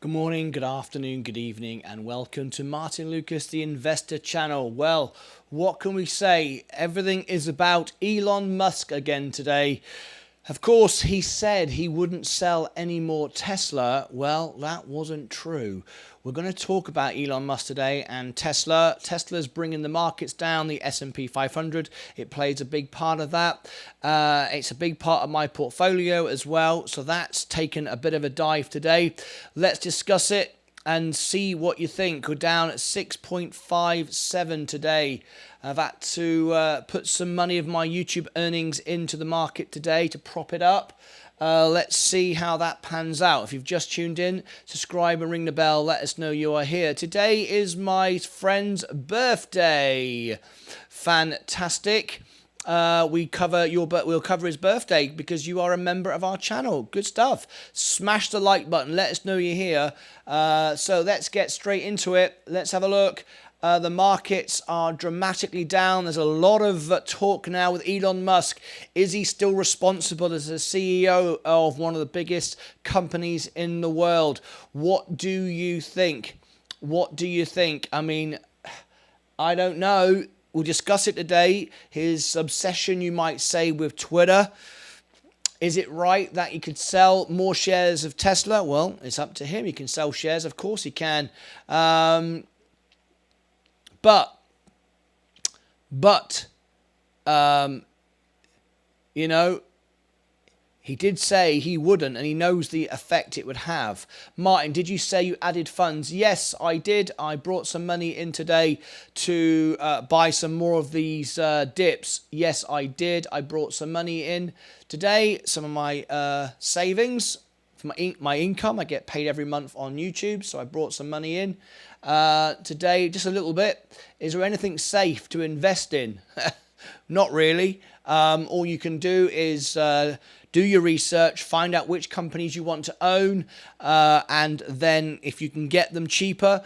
Good morning, good afternoon, good evening, and welcome to Martyn Lucas, the Investor Channel. Well, what can we say? Everything is about Elon Musk again today. Of course, he said he wouldn't sell any more Tesla. Well, that wasn't true. We're going to talk about Elon Musk today and Tesla. Tesla's bringing the markets down, the S&P 500. It plays a big part of that. It's a big part of my portfolio as well. So that's taken a bit of a dive today. Let's discuss it and see what you think. We're down at 6.57 today. I've had to put some money of my YouTube earnings into the market today to prop it up. Let's see how that pans out. If you've just tuned in, subscribe and ring the bell. Let us know you are here. Today is my friend's birthday. Fantastic. We'll cover his birthday because you are a member of our channel. Good stuff. Smash the like button. Let us know you're here. So let's get straight into it. Let's have a look. The markets are dramatically down. There's a lot of talk now with Elon Musk. Is he still responsible as the CEO of one of the biggest companies in the world? What do you think? What do you think? I mean, I don't know. We'll discuss it today. His obsession, you might say, with Twitter. Is it right that he could sell more shares of Tesla? Well, it's up to him. He can sell shares. Of course he can. But you know, he did say he wouldn't, and he knows the effect it would have. Martin, did you say you added funds? Yes, I did. I brought some money in today to buy some more of these dips. Yes, I did. I brought some money in today. Some of my savings, for my income. I get paid every month on YouTube, so I brought some money in today, just a little bit. Is there anything safe to invest in? Not really. All you can do is do your research, find out which companies you want to own, and then if you can get them cheaper.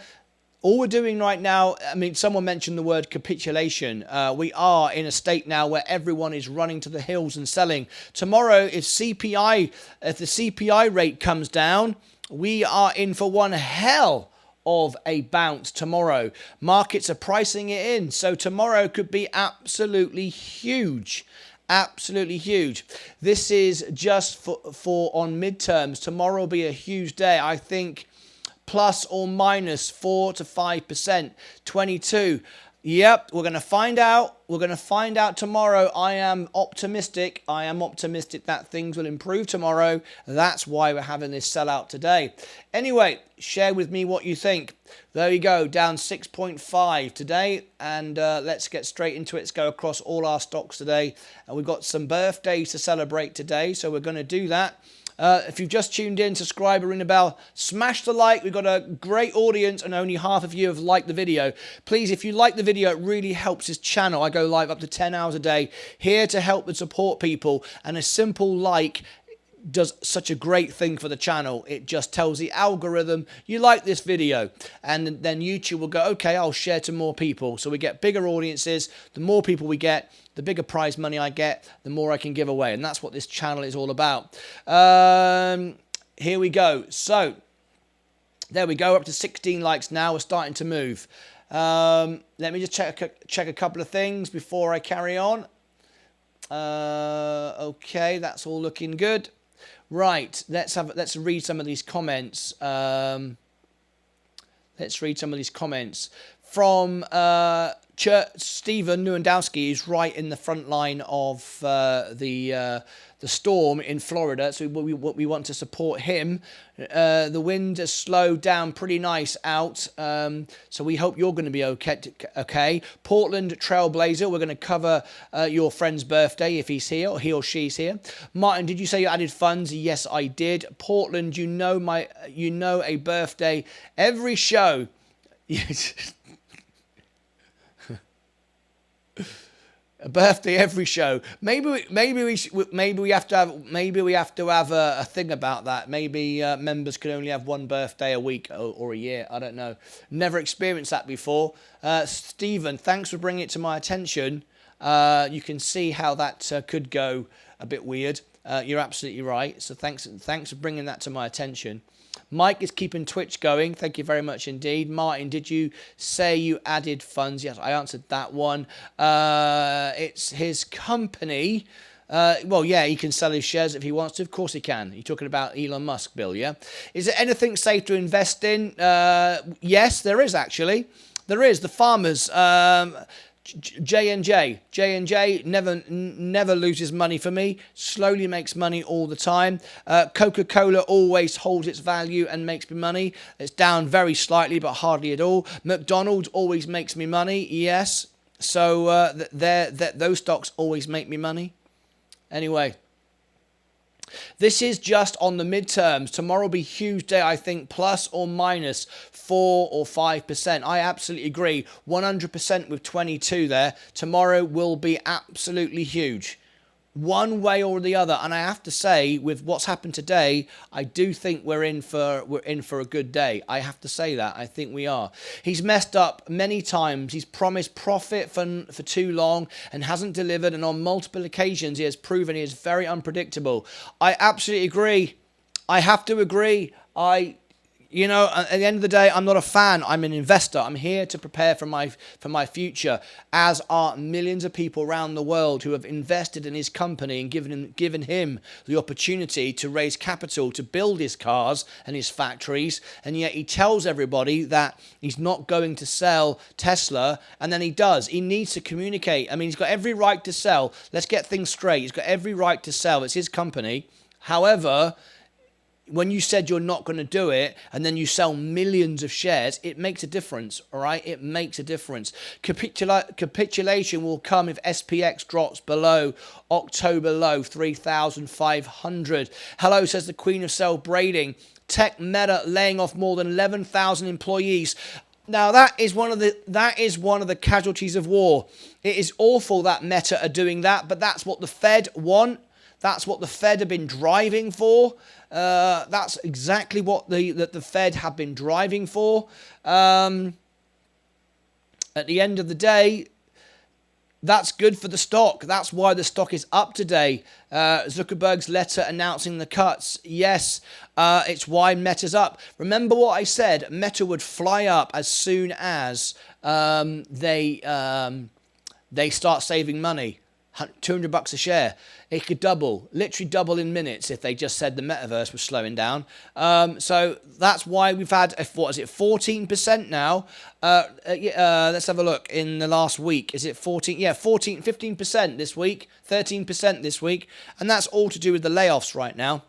All we're doing right now, I mean, someone mentioned the word capitulation. We are in a state now where everyone is running to the hills and selling. Tomorrow, if the CPI rate comes down, we are in for one hell of a bounce tomorrow. Markets are pricing it in, so tomorrow could be absolutely huge. Absolutely huge. This is just for on midterms. Tomorrow will be a huge day. I think plus or minus 4 to 5%. 22. Yep, we're going to find out. We're going to find out tomorrow. I am optimistic. I am optimistic that things will improve tomorrow. That's why we're having this sellout today. Anyway, share with me what you think. There you go, down 6.5 today. And let's get straight into it. Let's go across all our stocks today. And we've got some birthdays to celebrate today, so we're going to do that. If you've just tuned in, subscribe, ring the bell, smash the like. We've got a great audience and only half of you have liked the video. Please, if you like the video, it really helps this channel. I go live up to 10 hours a day, here to help and support people. And a simple like does such a great thing for the channel. It just tells the algorithm you like this video, and then YouTube will go, okay, I'll share to more people. So we get bigger audiences. The more people we get, the bigger prize money I get, the more I can give away. And that's what this channel is all about. Here we go. So there we go, up to 16 likes now. We're starting to move. Let me just check a couple of things before I carry on. Okay, that's all looking good. Right, let's read some of these comments. Let's read some of these comments from Stephen Newandowski, who's right in the front line of the storm in Florida. So we want to support him. The wind has slowed down pretty nice out. So we hope you're going to be okay. Portland Trailblazer, we're going to cover your friend's birthday if he's here or he or she's here. Martin, did you say you added funds? Yes, I did. Portland, you know a birthday every show. A birthday every show. Maybe we have to have a thing about that. Maybe members can only have one birthday a week or a year. I don't know. Never experienced that before. Stephen, thanks for bringing it to my attention. You can see how that could go a bit weird. You're absolutely right. So thanks for bringing that to my attention. Mike is keeping Twitch going. Thank you very much indeed. Martin, did you say you added funds? Yes, I answered that one. It's his company. Well, yeah, he can sell his shares if he wants to. Of course he can. You're talking about Elon Musk, Bill, yeah? Is there anything safe to invest in? Yes, there is actually. There is. The farmers, J&J. J&J never loses money for me. Slowly makes money all the time. Coca-Cola always holds its value and makes me money. It's down very slightly, but hardly at all. McDonald's always makes me money. Yes. So those stocks always make me money. Anyway, this is just on the midterms. Tomorrow will be a huge day, I think, plus or minus 4 or 5%. I absolutely agree. 100% with 22 there. Tomorrow will be absolutely huge. One way or the other. And I have to say, with what's happened today, I do think we're in for a good day. I have to say that. I think we are. He's messed up many times. He's promised profit for too long and hasn't delivered. And on multiple occasions, he has proven he is very unpredictable. I absolutely agree. I have to agree. You know, at the end of the day, I'm not a fan. I'm an investor. I'm here to prepare for my future, as are millions of people around the world who have invested in his company and given him the opportunity to raise capital to build his cars and his factories. And yet he tells everybody that he's not going to sell Tesla, and then he does. He needs to communicate. I mean, he's got every right to sell. Let's get things straight. He's got every right to sell. It's his company. However, when you said you're not going to do it and then you sell millions of shares, it makes a difference, all right? It makes a difference. Capitulation will come if SPX drops below October low, 3,500. Hello, says the Queen of Celebrating. Tech Meta laying off more than 11,000 employees. Now, that is one of the casualties of war. It is awful that Meta are doing that, but that's what the Fed want. That's what the Fed have been driving for. That's exactly what the Fed have been driving for. At the end of the day, that's good for the stock. That's why the stock is up today. Zuckerberg's letter announcing the cuts. Yes, it's why Meta's up. Remember what I said? Meta would fly up as soon as they start saving money. $200 a share. It could double, literally double in minutes if they just said the metaverse was slowing down. So that's why we've had, 14% now? Let's have a look in the last week. Is it 14? Yeah, 15% this week, 13% this week. And that's all to do with the layoffs right now.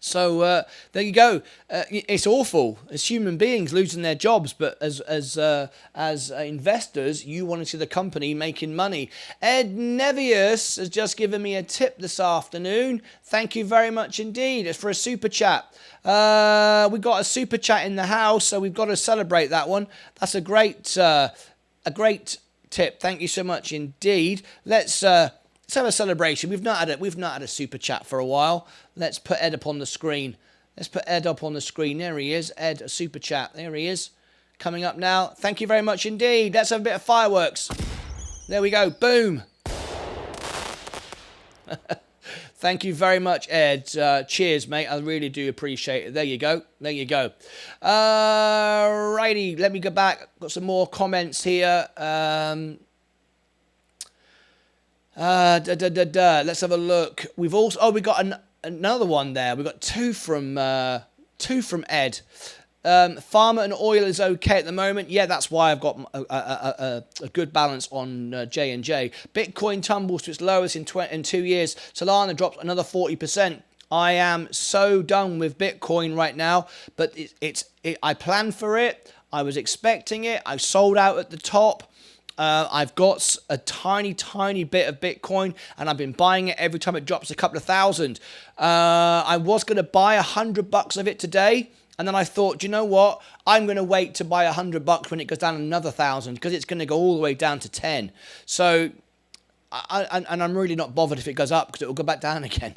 So there you go. It's awful as human beings losing their jobs, but as investors, you want to see the company making money. Ed Nevius has just given me a tip this afternoon. Thank you very much indeed. It's for a super chat. We got a super chat in the house, so we've got to celebrate that one. That's a great tip. Thank you so much indeed. Let's have a celebration. We've not had a super chat for a while. Let's put Ed up on the screen. There he is. Ed, a super chat. There he is. Coming up now. Thank you very much indeed. Let's have a bit of fireworks. There we go. Boom. Thank you very much, Ed. Cheers, mate. I really do appreciate it. There you go. Righty. Let me go back. Got some more comments here. Let's have a look. We've also we got another one there. We got two from Ed. Pharma and oil is okay at the moment. Yeah, that's why I've got a good balance on J&J. Bitcoin tumbles to its lowest in 2 years. Solana drops another 40%. I am so done with Bitcoin right now, but I planned for it. I was expecting it. I sold out at the top. I've got a tiny bit of Bitcoin, and I've been buying it every time it drops a couple of thousand. I was going to buy $100 of it today, and then I thought, you know what? I'm going to wait to buy $100 when it goes down another 1,000, because it's going to go all the way down to 10. So, I'm really not bothered if it goes up, because it will go back down again.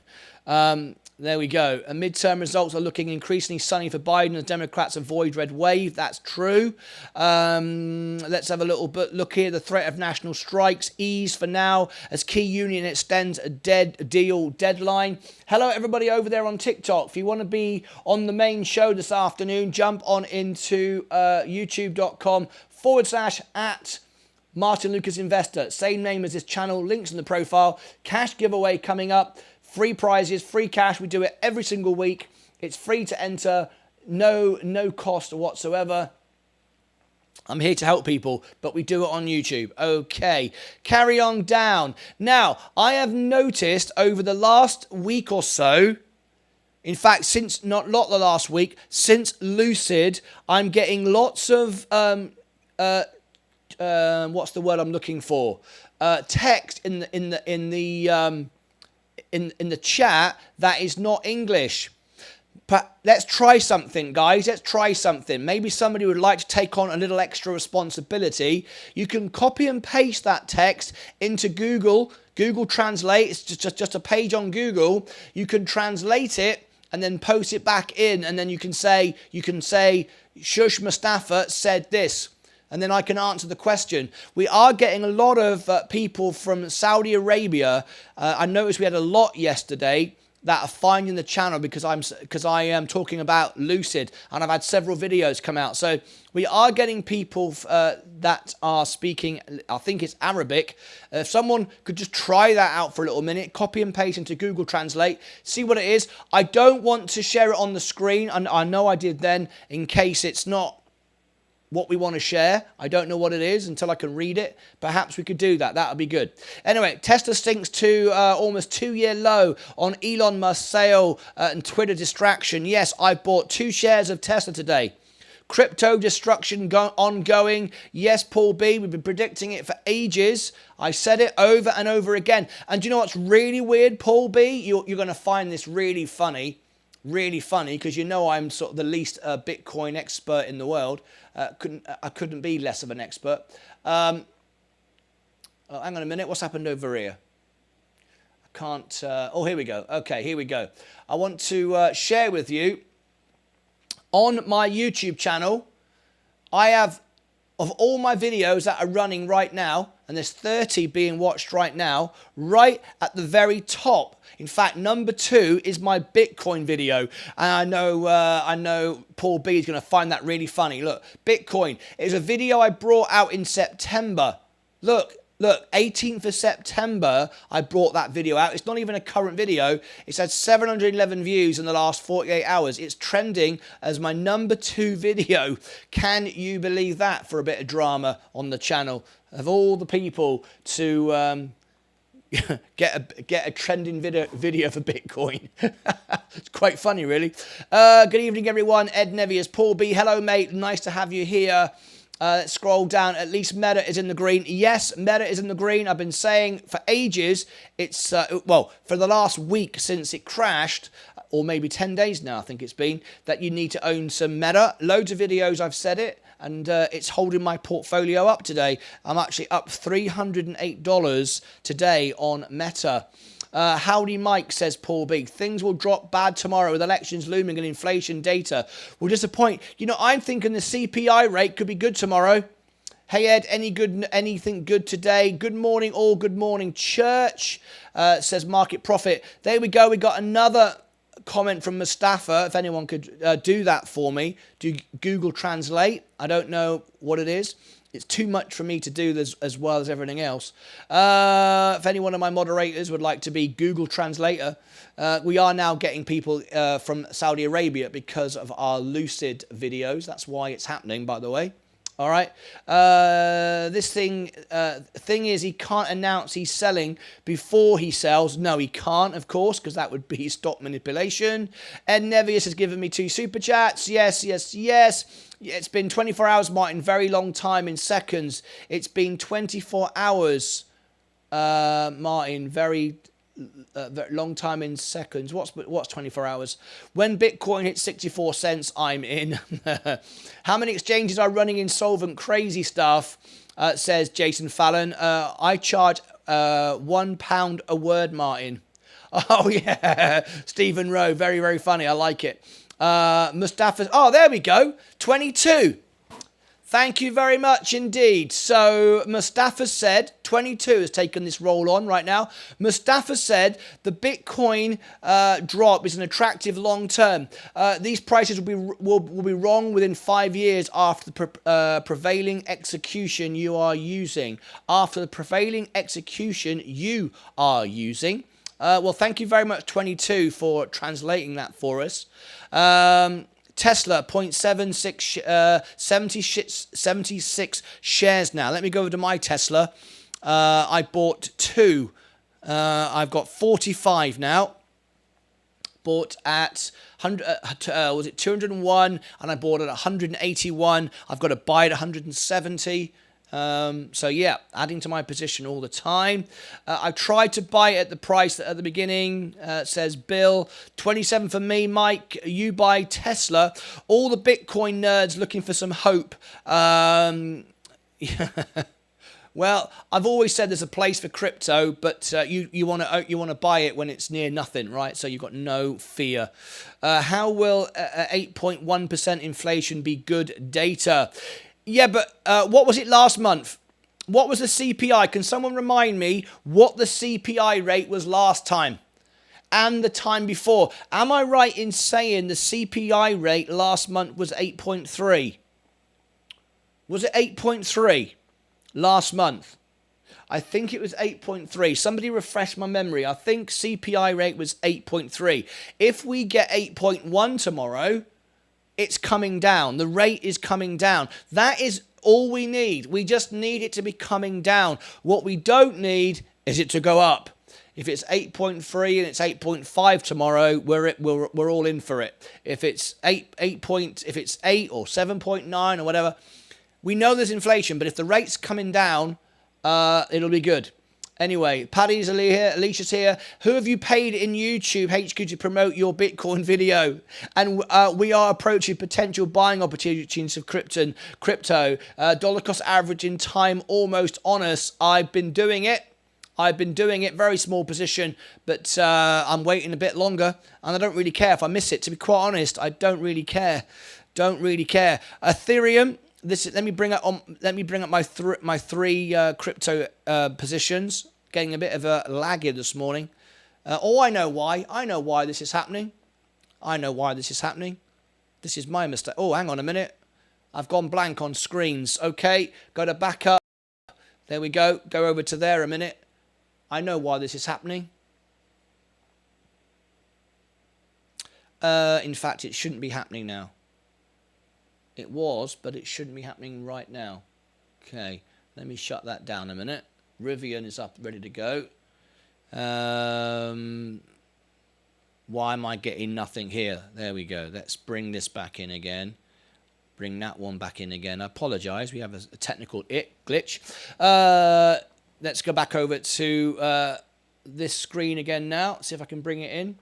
There we go. And midterm results are looking increasingly sunny for Biden as Democrats avoid red wave. That's true. Let's have a little look here. The threat of national strikes ease for now as key union extends a deal deadline. Hello, everybody over there on TikTok. If you want to be on the main show this afternoon, jump on into youtube.com/@ Martyn Lucas Investor. Same name as this channel. Links in the profile. Cash giveaway coming up. Free prizes, free cash. We do it every single week. It's free to enter, no cost whatsoever. I'm here to help people, but we do it on YouTube. Okay, carry on down. Now, I have noticed over the last week or so, in fact, since not the last week, since Lucid, I'm getting lots of what's the word I'm looking for? Text in the chat that is not English. But let's try something, guys. Let's try something. Maybe somebody would like to take on a little extra responsibility. You can copy and paste that text into Google Translate. It's just a page on Google. You can translate it and then post it back in, and then you can say, Shush Mustafa said this. And then I can answer the question. We are getting a lot of people from Saudi Arabia. I noticed we had a lot yesterday that are finding the channel because I am talking about Lucid, and I've had several videos come out. So we are getting people that are speaking, I think it's Arabic. If someone could just try that out for a little minute, copy and paste into Google Translate, see what it is. I don't want to share it on the screen, and I know I did then in case it's not what we want to share. I don't know what it is until I can read it. Perhaps we could do that. That would be good. Anyway, Tesla sinks to almost 2-year low on Elon Musk's sale and Twitter distraction. Yes, I bought 2 shares of Tesla today. Crypto destruction ongoing. Yes, Paul B, we've been predicting it for ages. I said it over and over again. And do you know what's really weird, Paul B? You're going to find this really funny. Really funny, because you know I'm sort of the least Bitcoin expert in the world. I couldn't be less of an expert. Oh, hang on a minute. What's happened over here? I can't. Oh, here we go. Okay, here we go. I want to share with you on my YouTube channel. I have, of all my videos that are running right now, and there's 30 being watched right now, right at the very top. In fact, number 2 is my Bitcoin video. And I know Paul B is going to find that really funny. Look, Bitcoin is a video I brought out in September. Look, 18th of September, I brought that video out. It's not even a current video. It's had 711 views in the last 48 hours. It's trending as my number 2 video. Can you believe that, for a bit of drama on the channel? Of all the people to get a trending video for Bitcoin. It's quite funny, really. Good evening, everyone. Ed Nevius, Paul B. Hello, mate. Nice to have you here. Let's scroll down. At least Meta is in the green. Yes, Meta is in the green. I've been saying for ages, it's, well, for the last week since it crashed, or maybe 10 days now, I think it's been, that you need to own some Meta. Loads of videos I've said it, and it's holding my portfolio up today. I'm actually up $308 today on Meta. Howdy Mike, says Paul B. Things will drop bad tomorrow with elections looming and inflation data will disappoint. You know, I'm thinking the CPI rate could be good tomorrow. Hey Ed, anything good today? Good morning all, good morning church, says Market Profit. There we go, we got another comment from Mustafa. If anyone could do that for me, do Google Translate. I don't know what it is. It's too much for me to do this as well as everything else. If any one of my moderators would like to be Google Translator, we are now getting people from Saudi Arabia because of our Lucid videos. That's why it's happening, by the way. All right. This thing is, he can't announce he's selling before he sells. No, he can't, of course, because that would be stock manipulation. Ed Nevius has given me 2 super chats. Yes. It's been 24 hours, Martin. Very long time in seconds. It's been 24 hours, Martin. Very long time in seconds. What's 24 hours? When Bitcoin hits 64 cents, I'm in. How many exchanges are running insolvent? Crazy stuff, says Jason Fallon. I charge £1 a word, Martin. Oh, yeah. Stephen Rowe. Very, very funny. I like it. Mustafa. Oh, there we go. 22. Thank you very much indeed. So Mustafa said, 22 has taken this roll on right now. Mustafa said the Bitcoin drop is an attractive long term. These prices will be wrong within 5 years after the prevailing execution you are using. After the prevailing execution you are using. Well, thank you very much, 22, for translating that for us. Tesla, 76 shares now. Let me go over to my Tesla. I bought 2. I've got 45 now. Bought at 100, was it 201? And I bought at 181. I've got to buy at 170. So yeah, adding to my position all the time. I tried to buy it at the price at the beginning, says Bill. 27 for me, Mike. You buy Tesla. All the Bitcoin nerds looking for some hope. Well, I've always said there's a place for crypto, but you want to buy it when it's near nothing, right? So you've got no fear. How will 8.1% inflation be good data? Yeah, but what was it last month? What was the CPI? Can someone remind me what the CPI rate was last time and the time before? Am I right in saying the CPI rate last month was 8.3? Was it 8.3 last month? I think it was 8.3. Somebody refresh my memory. I think CPI rate was 8.3. If we get 8.1 tomorrow, it's coming down. The rate is coming down. That is all we need. We just need it to be coming down. What we don't need is it to go up. If it's 8.3 and it's 8.5 tomorrow, we're all in for it. If it's 8 or 7.9 or whatever, we know there's inflation. But if the rate's coming down, it'll be good. Anyway, Paddy's here, Alicia's here. Who have you paid in YouTube HQ to promote your Bitcoin video? And we are approaching potential buying opportunities of crypto. Dollar cost average in time almost on us. I've been doing it. Very small position, but I'm waiting a bit longer, and I don't really care if I miss it. To be quite honest, I don't really care. Ethereum. Let me bring up my three crypto positions. Getting a bit of a lag here this morning. I know why. I know why this is happening. This is my mistake. Oh, hang on a minute. I've gone blank on screens. Okay, go to backup. There we go. Go over to there a minute. I know why this is happening. In fact, it shouldn't be happening now. It was, but it shouldn't be happening right now. Okay, let me shut that down a minute. Rivian is up, ready to go. Why am I getting nothing here? There we go. Let's bring this back in again. Bring that one back in again. I apologize. We have a technical glitch. Let's go back over to this screen again now. See if I can bring it in.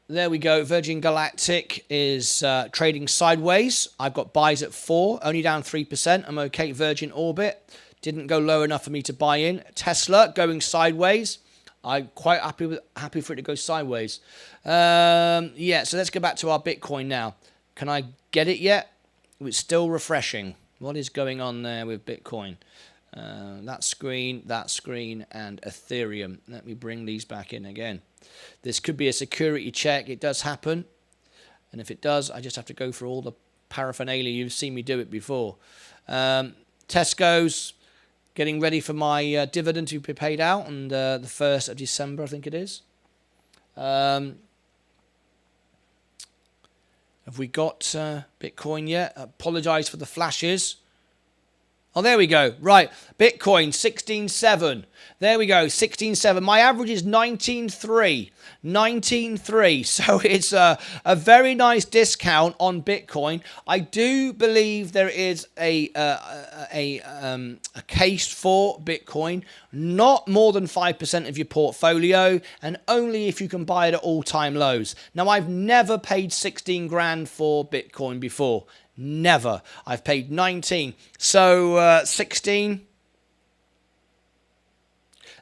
There we go. Virgin Galactic is trading sideways. I've got buys at 4, only down 3%. I'm okay. Virgin Orbit didn't go low enough for me to buy in. Tesla going sideways. I'm quite happy for it to go sideways. Yeah, so let's go back to our Bitcoin now. Can I get it yet? It's still refreshing. What is going on there with Bitcoin? That screen, and Ethereum. Let me bring these back in again. This could be a security check. It does happen. And if it does, I just have to go through all the paraphernalia. You've seen me do it before. Tesco's getting ready for my dividend to be paid out on the 1st of December, I think it is. Have we got Bitcoin yet? Apologise for the flashes. Oh, there we go. Right. Bitcoin, 16.7. There we go, 16.7. My average is 19.3. 19.3. So it's a very nice discount on Bitcoin. I do believe there is a case for Bitcoin. Not more than 5% of your portfolio, and only if you can buy it at all-time lows. Now, I've never paid 16 grand for Bitcoin before. Never. I've paid 19. So 16.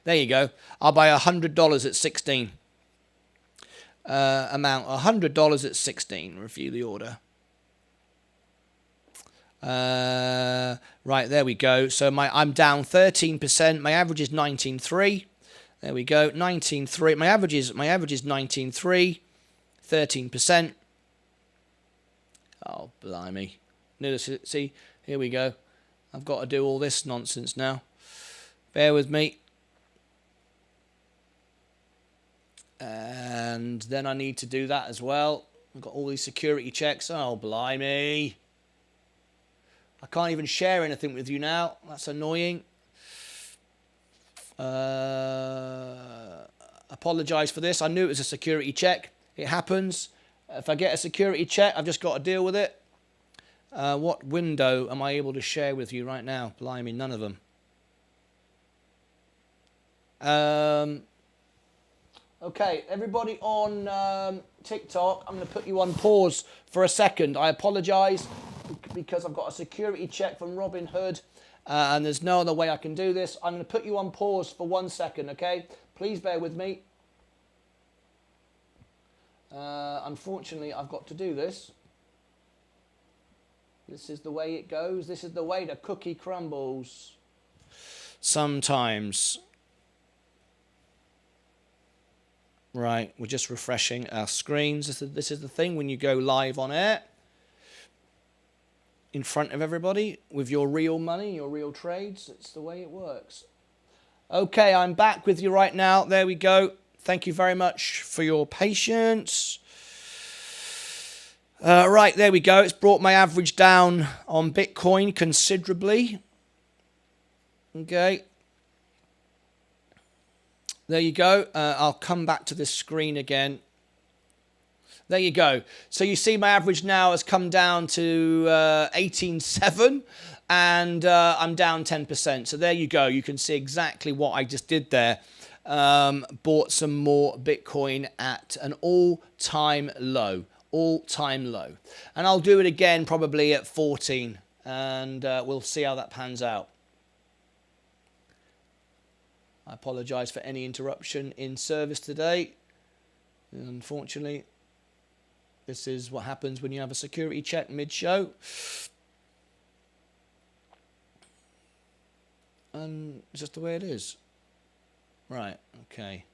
There you go. I'll buy $100 at 16. Amount $100 at 16. Review the order. Right, there we go. So I'm down 13%. My average is 19.3. There we go, 19.3. My average is 19.3. 13%. Oh, blimey. See, here we go. I've got to do all this nonsense now. Bear with me. And then I need to do that as well. I've got all these security checks. Oh, blimey. I can't even share anything with you now. That's annoying. Apologise for this. I knew it was a security check. It happens. If I get a security check, I've just got to deal with it. What window am I able to share with you right now? Blimey, none of them. Okay, everybody on TikTok, I'm going to put you on pause for a second. I apologise because I've got a security check from Robinhood and there's no other way I can do this. I'm going to put you on pause for 1 second, okay? Please bear with me. Unfortunately, I've got to do this. This is the way it goes. This is the way the cookie crumbles. Sometimes. Right, we're just refreshing our screens. This is the thing when you go live on air in front of everybody with your real money, your real trades. It's the way it works. Okay, I'm back with you right now. There we go. Thank you very much for your patience. Right, there we go. It's brought my average down on Bitcoin considerably. Okay. There you go. I'll come back to this screen again. There you go. So you see my average now has come down to 18.7 and I'm down 10%. So there you go. You can see exactly what I just did there. Bought some more Bitcoin at an all-time low. All-time low. And I'll do it again probably at 14 and we'll see how that pans out. I apologise for any interruption in service today. Unfortunately, this is what happens when you have a security check mid-show. And it's just the way it is. Right, okay.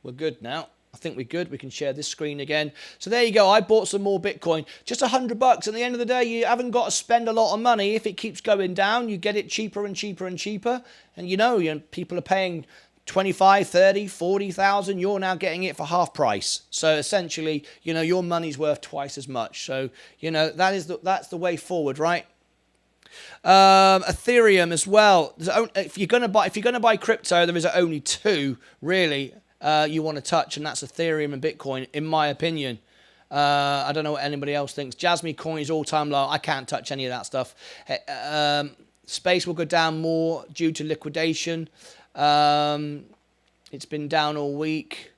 We're good now. I think we're good. We can share this screen again. So there you go. I bought some more Bitcoin. Just $100. At the end of the day, you haven't got to spend a lot of money. If it keeps going down, you get it cheaper and cheaper and cheaper. And you know people are paying 25, 30, 40,000. You're now getting it for half price. So essentially, your money's worth twice as much. So, that's the way forward, right? Ethereum as well. If you're going to buy crypto, there is only two really you want to touch, and that's Ethereum and Bitcoin, in my opinion. I don't know what anybody else thinks. Jasmine coin is all-time low. I can't touch any of that stuff. Space will go down more due to liquidation. It's been down all week.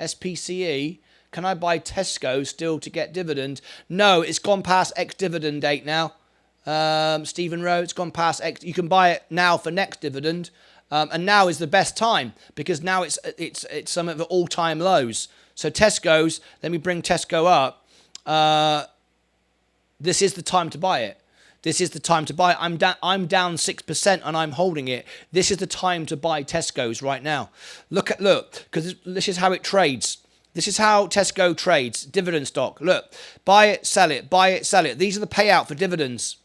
SPCE. Can I buy Tesco still to get dividend? No, it's gone past ex-dividend date now. Stephen Rowe, it's gone past X. You can buy it now for next dividend. And now is the best time because now it's some of the all-time lows. So Tesco's, let me bring Tesco up. This is the time to buy it. This is the time to buy it. I'm down 6% and I'm holding it. This is the time to buy Tesco's right now. Look, because this is how it trades. This is how Tesco trades, dividend stock. Look, buy it, sell it, buy it, sell it. These are the payout for dividends.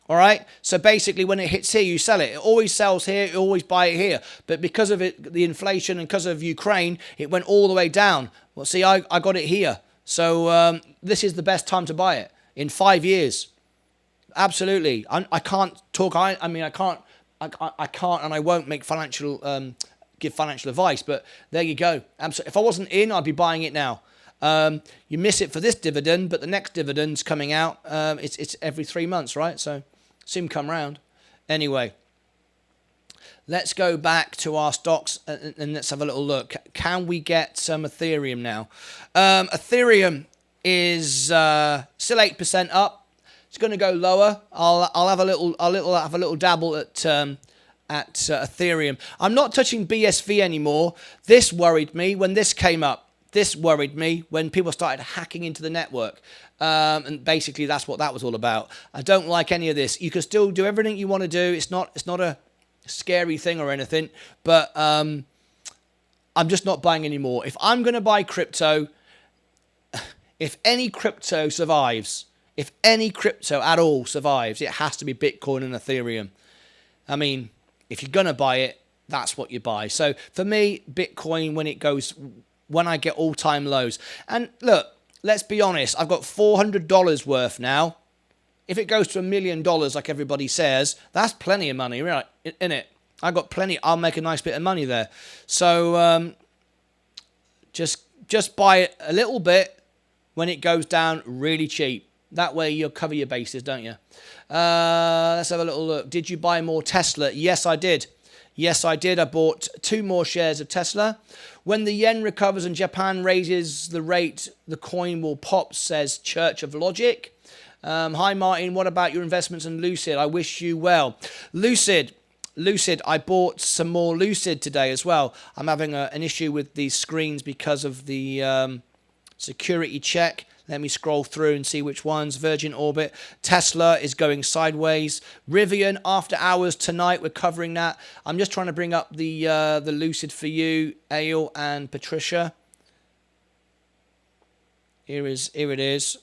All right. So basically, when it hits here, you sell it. It always sells here. You always buy it here. But because of the inflation and because of Ukraine, it went all the way down. Well, see, I got it here. So this is the best time to buy it in 5 years. Absolutely. I can't talk. I can't, and I won't make give financial advice. But there you go. If I wasn't in, I'd be buying it now. You miss it for this dividend, but the next dividend's coming out. It's every 3 months, right? So soon come round. Anyway, let's go back to our stocks and let's have a little look. Can we get some Ethereum now? Ethereum is still 8% up. It's going to go lower. I'll have a little dabble at at Ethereum. I'm not touching BSV anymore. This worried me when this came up. This worried me when people started hacking into the network. And basically that's what that was all about. I don't like any of this. You can still do everything you want to do. It's not a scary thing or anything, but I'm just not buying anymore. If I'm going to buy crypto, if any crypto survives, if any crypto at all survives, it has to be Bitcoin and Ethereum. I mean, if you're going to buy it, that's what you buy. So for me, Bitcoin, when I get all-time lows. And look, let's be honest, I've got $400 worth now. If it goes to $1 million, like everybody says, that's plenty of money, right? In it. I've got plenty. I'll make a nice bit of money there. So just buy it a little bit when it goes down really cheap. That way you'll cover your bases, don't you? Let's have a little look. Did you buy more Tesla? Yes, I did. Yes, I did. I bought 2 more shares of Tesla. When the yen recovers and Japan raises the rate, the coin will pop, says Church of Logic. Hi, Martin. What about your investments in Lucid? I wish you well. Lucid, I bought some more Lucid today as well. I'm having an issue with these screens because of the security check. Let me scroll through and see which ones. Virgin Orbit. Tesla is going sideways. Rivian, after hours tonight. We're covering that. I'm just trying to bring up the Lucid for you, Ale and Patricia. Here it is.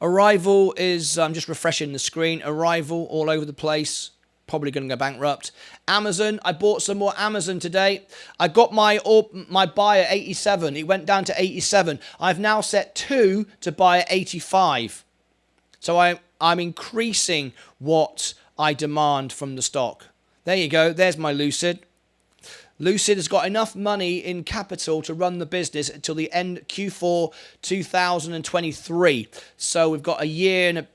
Arrival is, I'm just refreshing the screen. Arrival all over the place. Probably going to go bankrupt. Amazon, I bought some more Amazon today. I got my buy at 87. It went down to 87. I've now set 2 to buy at 85. So I'm increasing what I demand from the stock. There you go. There's my Lucid. Lucid has got enough money in capital to run the business until the end Q4 2023. So we've got a year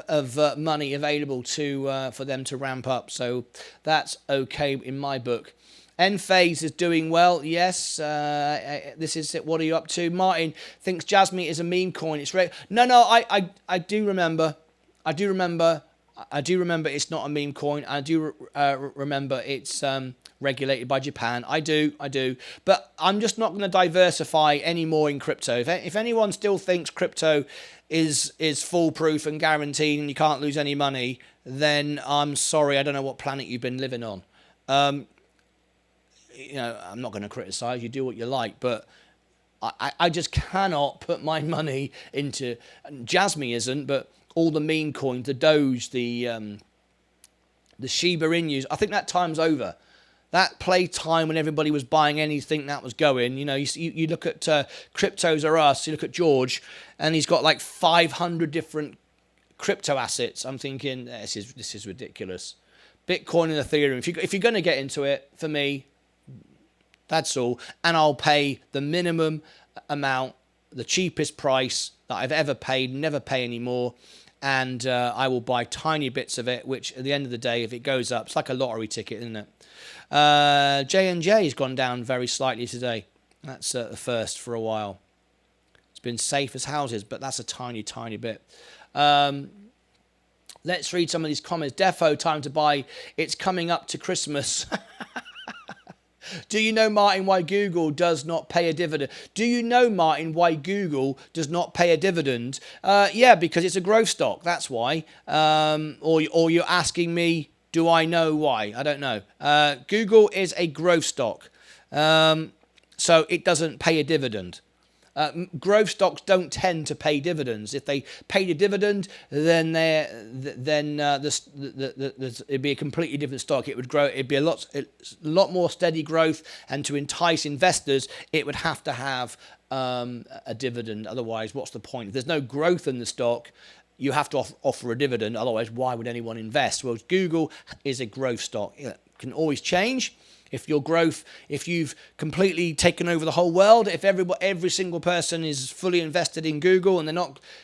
of money available for them to ramp up. So that's okay in my book. Enphase is doing well. Yes, this is it. What are you up to? Martin thinks Jasmine is a meme coin. It's no. I do remember. I do remember it's not a meme coin. I do remember it's regulated by Japan. I do. But I'm just not going to diversify any more in crypto. If anyone still thinks crypto is foolproof and guaranteed and you can't lose any money, then I'm sorry. I don't know what planet you've been living on. I'm not going to criticize. You do what you like, but I just cannot put my money into. Jasmine isn't, but all the meme coins, the Doge, the Shiba Inus. I think that time's over. That play time when everybody was buying anything that was going. You look at Cryptos Are Us. You look at George, and he's got like 500 different crypto assets. I'm thinking this is ridiculous. Bitcoin and Ethereum. If you're going to get into it, for me, that's all. And I'll pay the minimum amount, the cheapest price that I've ever paid. Never pay any more. And I will buy tiny bits of it, which at the end of the day, if it goes up, it's like a lottery ticket, isn't it? J&J has gone down very slightly today. That's the first for a while. It's been safe as houses, but that's a tiny, tiny bit. Let's read some of these comments. Defo, time to buy. It's coming up to Christmas. Do you know, Martin, why Google does not pay a dividend? Do you know, Martin, why Google does not pay a dividend? Yeah, because it's a growth stock. That's why. Or you're asking me, do I know why? I don't know. Google is a growth stock. So it doesn't pay a dividend. Growth stocks don't tend to pay dividends. If they paid a dividend, then it'd be a completely different stock. It would grow. It'd be a lot more steady growth, and to entice investors, it would have to have a dividend. Otherwise, what's the point? If there's no growth in the stock, you have to offer a dividend. Otherwise, why would anyone invest? Well, Google is a growth stock. It can always change. If you've completely taken over the whole world, if every single person is fully invested in Google and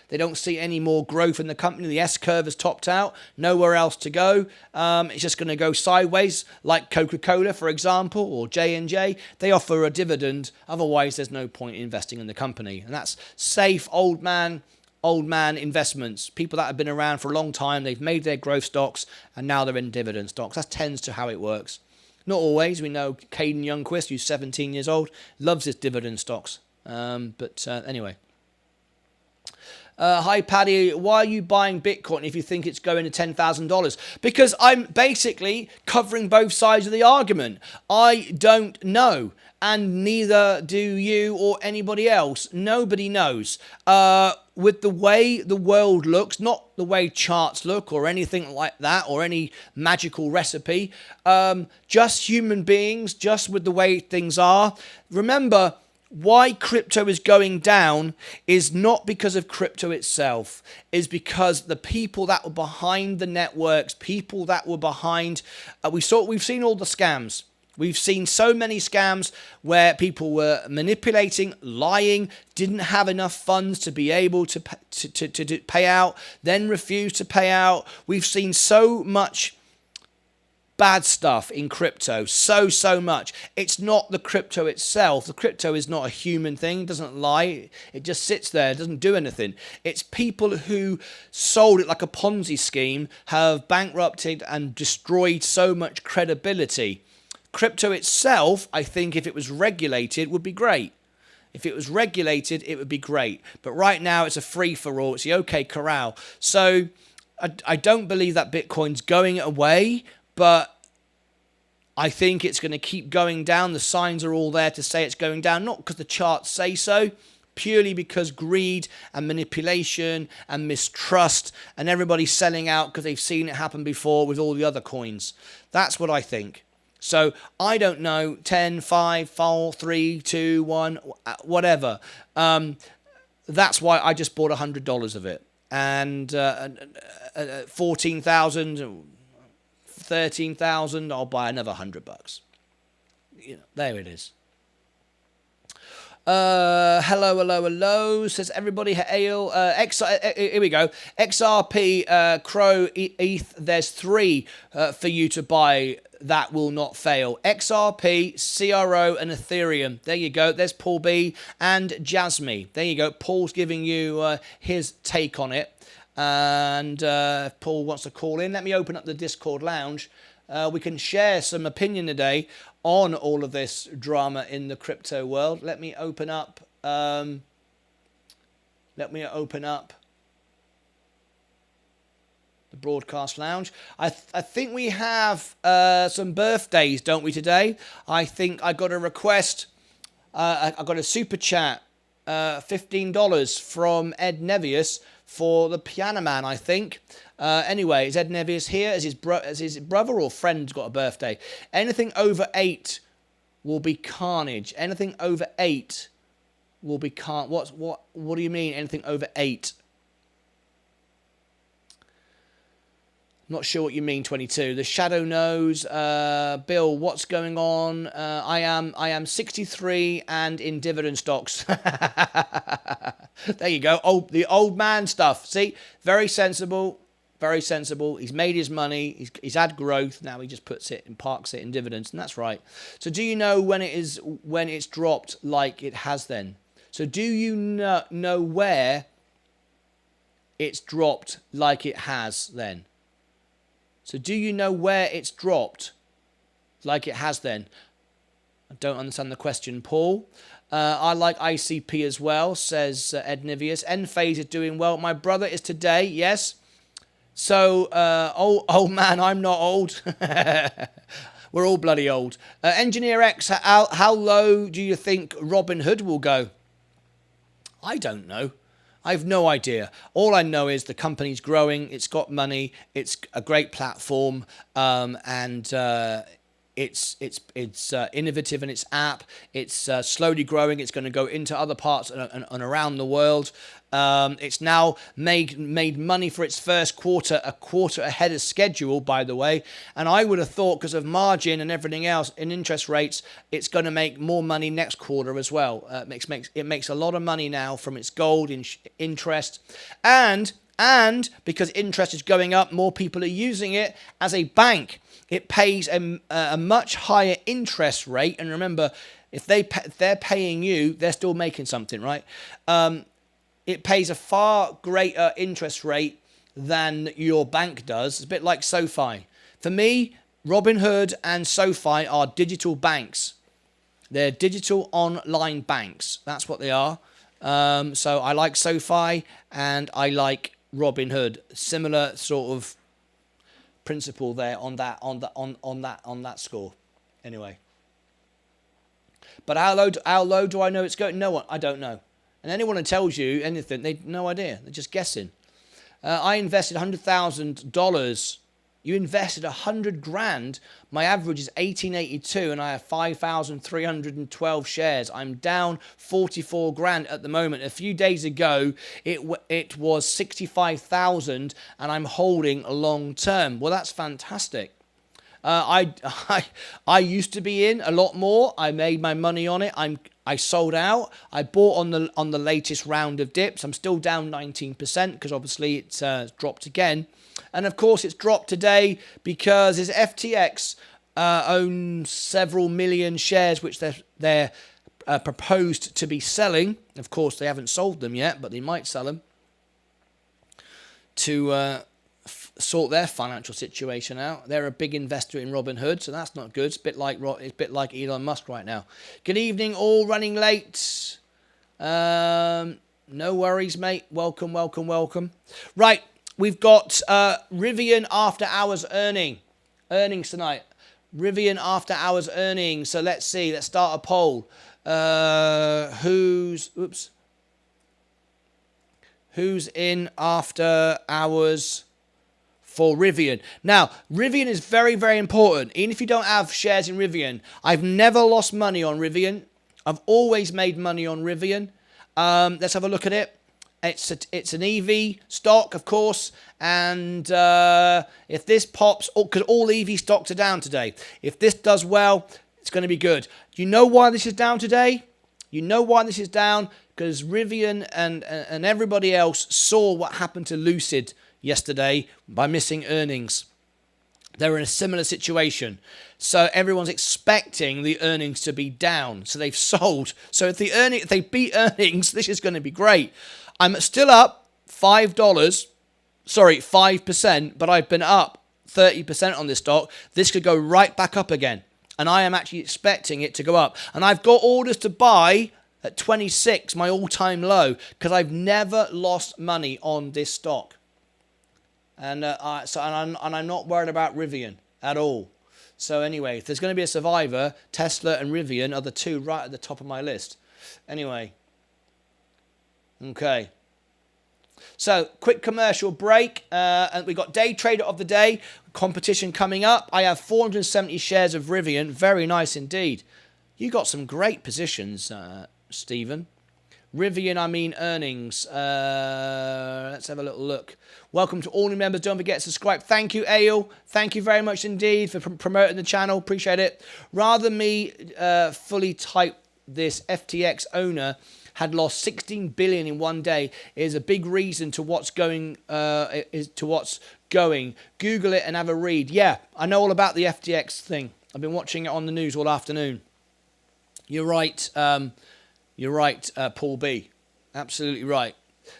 they don't see any more growth in the company, the S-curve has topped out, nowhere else to go, it's just going to go sideways, like Coca-Cola, for example, or J&J. They offer a dividend, otherwise there's no point in investing in the company. And that's safe, old man old man investments, people that have been around for a long time. They've made their growth stocks and now they're in dividend stocks. That tends to how it works. Not always. We know Caden Youngquist, who's 17 years old, loves his dividend stocks. Anyway. Hi, Paddy. Why are you buying Bitcoin if you think it's going to $10,000? Because I'm basically covering both sides of the argument. I don't know, and neither do you or anybody else. Nobody knows. With the way the world looks, not the way charts look or anything like that, or any magical recipe, just human beings, just with the way things are. Remember, why crypto is going down is not because of crypto itself, is because the people that were behind the networks, people that were behind, we've seen all the scams. We've seen so many scams where people were manipulating, lying, didn't have enough funds to be able to pay out, then refused to pay out. We've seen so much bad stuff in crypto, so much. It's not the crypto itself. The crypto is not a human thing. It doesn't lie. It just sits there. It doesn't do anything. It's people who sold it like a Ponzi scheme have bankrupted and destroyed so much credibility. Crypto itself, I think if it was regulated, would be great. If it was regulated, it would be great. But right now, it's a free-for-all. It's the OK Corral. So I don't believe that Bitcoin's going away, but I think it's going to keep going down. The signs are all there to say it's going down, not because the charts say so, purely because greed and manipulation and mistrust and everybody selling out because they've seen it happen before with all the other coins. That's what I think. So I don't know, 10, 5, 4, 3, 2, 1, whatever. That's why I just bought $100 of it. And 14,000... 13,000, I'll buy another $100. There it is. Hello, says everybody. Hail, here we go. XRP, Crow, ETH, there's 3 for you to buy that will not fail. XRP, CRO, and Ethereum. There you go. There's Paul B and Jasmine. There you go. Paul's giving you his take on it. And if Paul wants to call in, let me open up the Discord lounge. We can share some opinion today on all of this drama in the crypto world. Let me open up. The broadcast lounge. I think we have some birthdays, don't we, today? I think I got a request. I got a super chat, $15 from Ed Nevius for the Piano Man, I think. Anyway, is Ed Nevius here? As his brother or friend's got a birthday? Anything over 8 will be carnage. Anything over 8 will be What do you mean? Anything over 8? Not sure what you mean, 22. The Shadow knows. Bill, what's going on? I am 63 and in dividend stocks. There you go. The old man stuff. See, very sensible. Very sensible. He's made his money. He's had growth. Now he just puts it and parks it in dividends, and that's right. So do you know when it's dropped like it has then? So do you know where it's dropped like it has then? So do you know where it's dropped like it has then? I don't understand the question, Paul. I like ICP as well, says Ed Nivius. Enphase is doing well. My brother is today, yes. So, old man, I'm not old. We're all bloody old. Engineer X, how low do you think Robinhood will go? I don't know. I have no idea. All I know is the company's growing. It's got money. It's a great platform, and it's innovative in its app. It's slowly growing. It's going to go into other parts and around the world. It's now made money for its first quarter, a quarter ahead of schedule, by the way. And I would have thought, because of margin and everything else in interest rates, it's going to make more money next quarter as well. It makes a lot of money now from its gold interest, and because interest is going up, more people are using it as a bank. It pays a much higher interest rate, and remember, if they're paying you, they're still making something, right? it pays a far greater interest rate than your bank does. It's a bit like SoFi. For me, Robinhood and SoFi are digital banks. They're digital online banks. That's what they are. So I like SoFi and I like Robinhood. Similar sort of principle there on that score. Anyway. But how low do I know it's going? No one. I don't know. And anyone who tells you anything, they no idea. They're just guessing. I invested $100,000. You invested 100 grand. My average is 1882, and I have 5,312 shares. I'm down 44 grand at the moment. A few days ago, it was 65,000, and I'm holding long term. Well, that's fantastic. I used to be in a lot more. I made my money on it. I sold out. I bought on the latest round of dips. I'm still down 19% because obviously it's dropped again. And of course it's dropped today because his FTX owns several million shares which they're proposed to be selling. Of course they haven't sold them yet, but they might sell them to sort their financial situation out. They're a big investor in Robinhood, so that's not good. It's a bit like Elon Musk right now. Good evening, all running late. No worries, mate. Welcome. Right, we've got Rivian after hours earnings tonight. Rivian after hours earnings. So let's see. Let's start a poll. Who's in after hours for Rivian? Now, Rivian is very, very important. Even if you don't have shares in Rivian, I've never lost money on Rivian. I've always made money on Rivian. Let's have a look at it. It's an EV stock, of course, and if this pops, because all EV stocks are down today. If this does well, it's going to be good. You know why this is down today? You know why this is down? Because Rivian and everybody else saw what happened to Lucid yesterday by missing earnings. They're in a similar situation. So everyone's expecting the earnings to be down. So they've sold. So if they beat earnings, this is going to be great. I'm still up $5%, but I've been up 30% on this stock. This could go right back up again. And I am actually expecting it to go up. And I've got orders to buy at 26, my all-time low, because I've never lost money on this stock. And I'm not worried about Rivian at all. So anyway, if there's going to be a survivor, Tesla and Rivian are the two right at the top of my list. Anyway. Okay. So, quick commercial break. And we've got day trader of the day competition coming up. I have 470 shares of Rivian. Very nice indeed. You got some great positions, Stephen. Rivian, I mean earnings. Let's have a little look. Welcome to all new members. Don't forget to subscribe. Thank you, Ale. Thank you very much indeed for promoting the channel. Appreciate it. Rather than me fully type this, FTX owner had lost 16 billion in one day is a big reason to what's going. Google it and have a read. Yeah, I know all about the FTX thing. I've been watching it on the news all afternoon. You're right. You're right, Paul B. Absolutely right.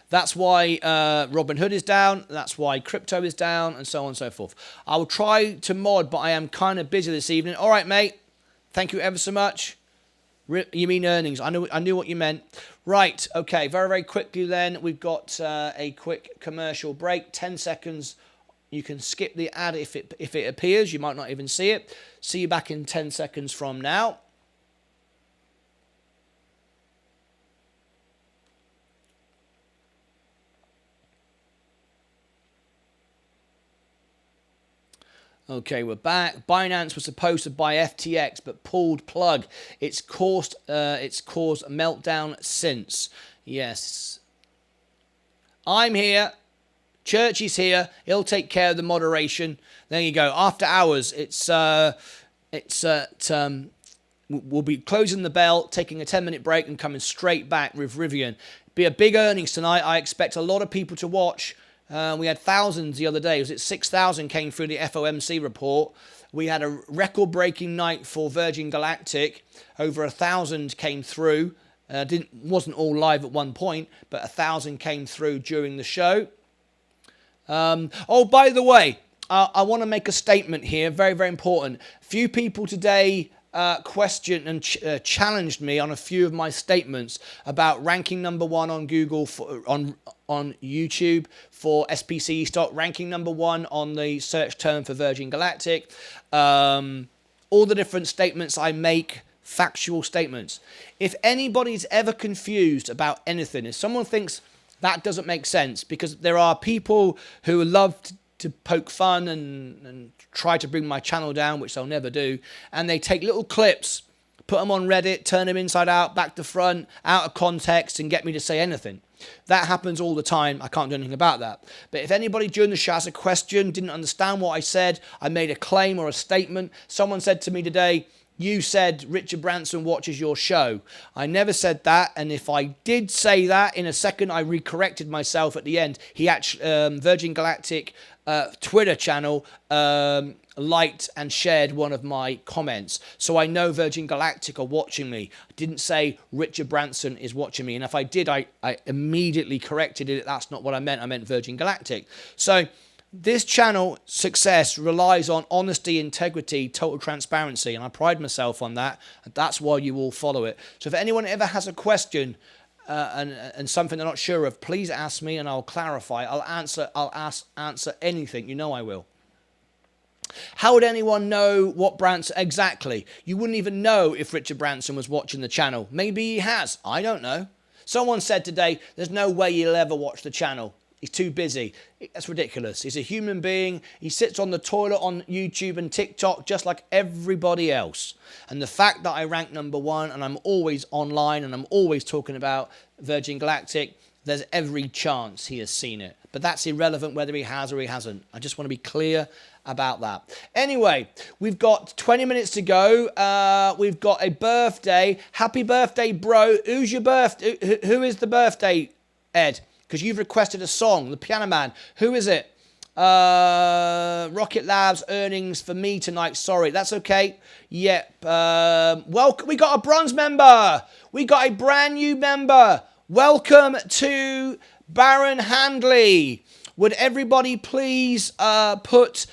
That's why Robinhood is down. That's why crypto is down, and so on and so forth. I will try to mod, but I am kind of busy this evening. All right, mate. Thank you ever so much. You mean earnings? I knew what you meant. Right. Okay. Very, very quickly then, we've got a quick commercial break. 10 seconds. You can skip the ad if it appears. You might not even see it. See you back in 10 seconds from now. Okay, we're back. Binance was supposed to buy FTX, but pulled plug. It's caused a meltdown since. Yes. I'm here. Churchy's here. He'll take care of the moderation. There you go. After hours, we'll be closing the bell, taking a 10-minute break, and coming straight back with Rivian. Be a big earnings tonight. I expect a lot of people to watch. We had thousands the other day. Was it 6,000 came through the FOMC report? We had a record-breaking night for Virgin Galactic. Over 1,000 came through. Wasn't all live at one point, but 1,000 came through during the show. Oh, by the way, I want to make a statement here, very, very important. Few people today questioned and challenged me on a few of my statements about ranking number 1 on Google on YouTube for SPCE stock, ranking number 1 on the search term for Virgin Galactic, all the different statements I make, factual statements. If anybody's ever confused about anything, if someone thinks that doesn't make sense, because there are people who love to poke fun and try to bring my channel down, which they'll never do, and they take little clips, put them on Reddit, turn them inside out, back to front, out of context, and get me to say anything. That happens all the time. I can't do anything about that. But if anybody during the show has a question, didn't understand what I said, I made a claim or a statement, someone said to me today, you said Richard Branson watches your show. I never said that, and if I did say that, in a second I recorrected myself at the end. He actually, Virgin Galactic Twitter channel liked and shared one of my comments. So I know Virgin Galactic are watching me. I didn't say Richard Branson is watching me, and if I did, I immediately corrected it. That's not what I meant. I meant Virgin Galactic. So this channel success relies on honesty, integrity, total transparency, and I pride myself on that, and that's why you all follow it. So if anyone ever has a question and something they're not sure of, please ask me and I'll clarify. I'll answer anything. You know I will. How would anyone know what Branson exactly? You wouldn't even know if Richard Branson was watching the channel. Maybe he has. I don't know. Someone said today, there's no way he'll ever watch the channel. He's too busy. That's ridiculous. He's a human being. He sits on the toilet on YouTube and TikTok just like everybody else. And the fact that I rank number 1 and I'm always online and I'm always talking about Virgin Galactic, there's every chance he has seen it. But that's irrelevant whether he has or he hasn't. I just want to be clear about that. Anyway, we've got 20 minutes to go. We've got a birthday. Happy birthday, bro. Who's your birthday? Who is the birthday, Ed? Because you've requested a song, The Piano Man. Who is it? Rocket Labs earnings for me tonight. Sorry, that's okay. Yep. Welcome. We got a bronze member. We got a brand new member. Welcome to Baron Handley. Would everybody please put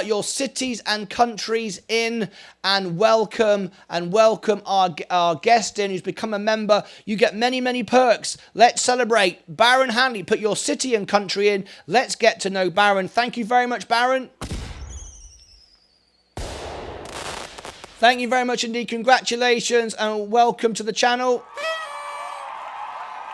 your cities and countries in and welcome our guest in who's become a member. You get many, many perks. Let's celebrate. Baron Handley, put your city and country in. Let's get to know Baron. Thank you very much, Baron. Thank you very much indeed. Congratulations and welcome to the channel.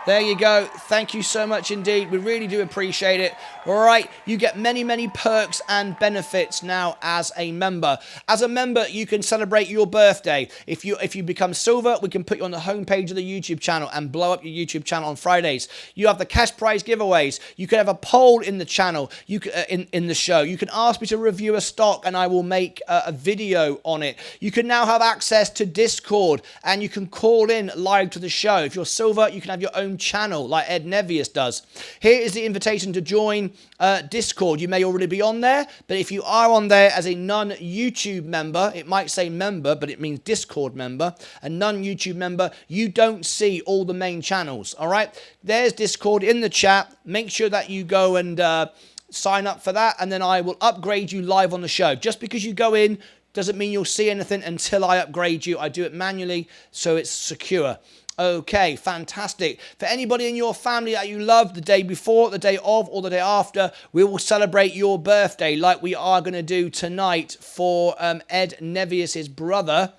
There you go. Thank you so much indeed. We really do appreciate it. All right. You get many, many perks and benefits now as a member. As a member, you can celebrate your birthday. If you become silver, we can put you on the homepage of the YouTube channel and blow up your YouTube channel on Fridays. You have the cash prize giveaways. You can have a poll in the channel. You can, in the show. You can ask me to review a stock and I will make a video on it. You can now have access to Discord and you can call in live to the show. If you're silver, you can have your own channel like Ed Nevius does. Here is the invitation to join Discord. You may already be on there, but if you are on there as a non-YouTube member, it might say member, but it means Discord member. A non-YouTube member, you don't see all the main channels, all right? There's Discord in the chat. Make sure that you go and sign up for that, and then I will upgrade you live on the show. Just because you go in doesn't mean you'll see anything until I upgrade you. I do it manually, so it's secure. Okay, fantastic. For anybody in your family that you love, the day before, the day of, or the day after, we will celebrate your birthday like we are going to do tonight for Ed Nevius' brother.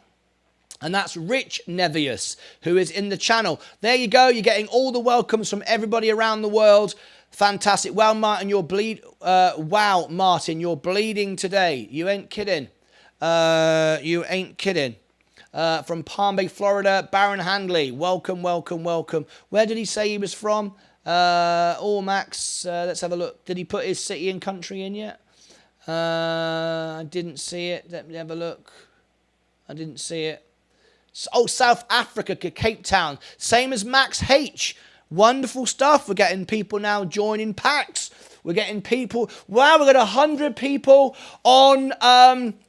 And that's Rich Nevius, who is in the channel. There you go. You're getting all the welcomes from everybody around the world. Fantastic. Wow, Martyn, wow, Martyn, you're bleeding today. You ain't kidding. You ain't kidding. From Palm Bay, Florida, Baron Handley. Welcome, welcome, welcome. Where did he say he was from? Max, let's have a look. Did he put his city and country in yet? I didn't see it. Let me have a look. I didn't see it. Oh, South Africa, Cape Town. Same as Max H. Wonderful stuff. We're getting people now joining packs. We're getting people. Wow, we've got 100 people on.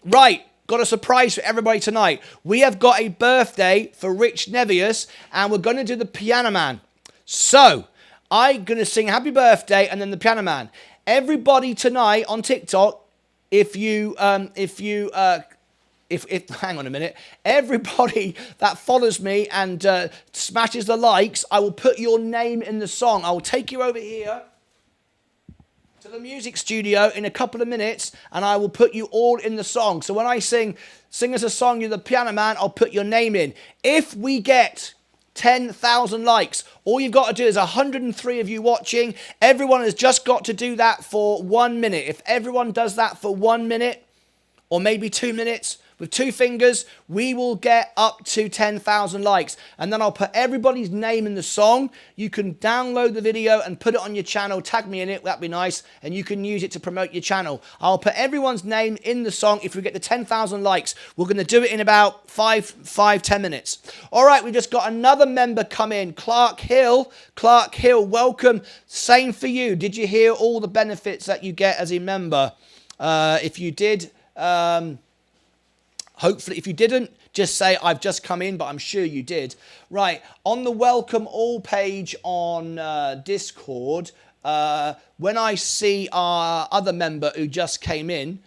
Right. got a surprise for everybody tonight. We have got a birthday for Rich Nevius, and we're going to do the Piano Man. So, I'm going to sing happy birthday and then the Piano Man. Everybody tonight on TikTok, hang on a minute, everybody that follows me and smashes the likes, I will put your name in the song. I will take you over here to the music studio in a couple of minutes, and I will put you all in the song. So when I sing us a song, you're the Piano Man, I'll put your name in. If we get 10,000 likes, all you've got to do is 103 of you watching. Everyone has just got to do that for 1 minute. If everyone does that for 1 minute, or maybe 2 minutes, with 2 fingers, we will get up to 10,000 likes. And then I'll put everybody's name in the song. You can download the video and put it on your channel. Tag me in it, that'd be nice. And you can use it to promote your channel. I'll put everyone's name in the song if we get the 10,000 likes. We're going to do it in about 10 minutes. All right, we just got another member come in. Clark Hill. Clark Hill, welcome. Same for you. Did you hear all the benefits that you get as a member? If you did... hopefully, if you didn't, just say, I've just come in, but I'm sure you did. Right, on the welcome all page on Discord, when I see our other member who just came in,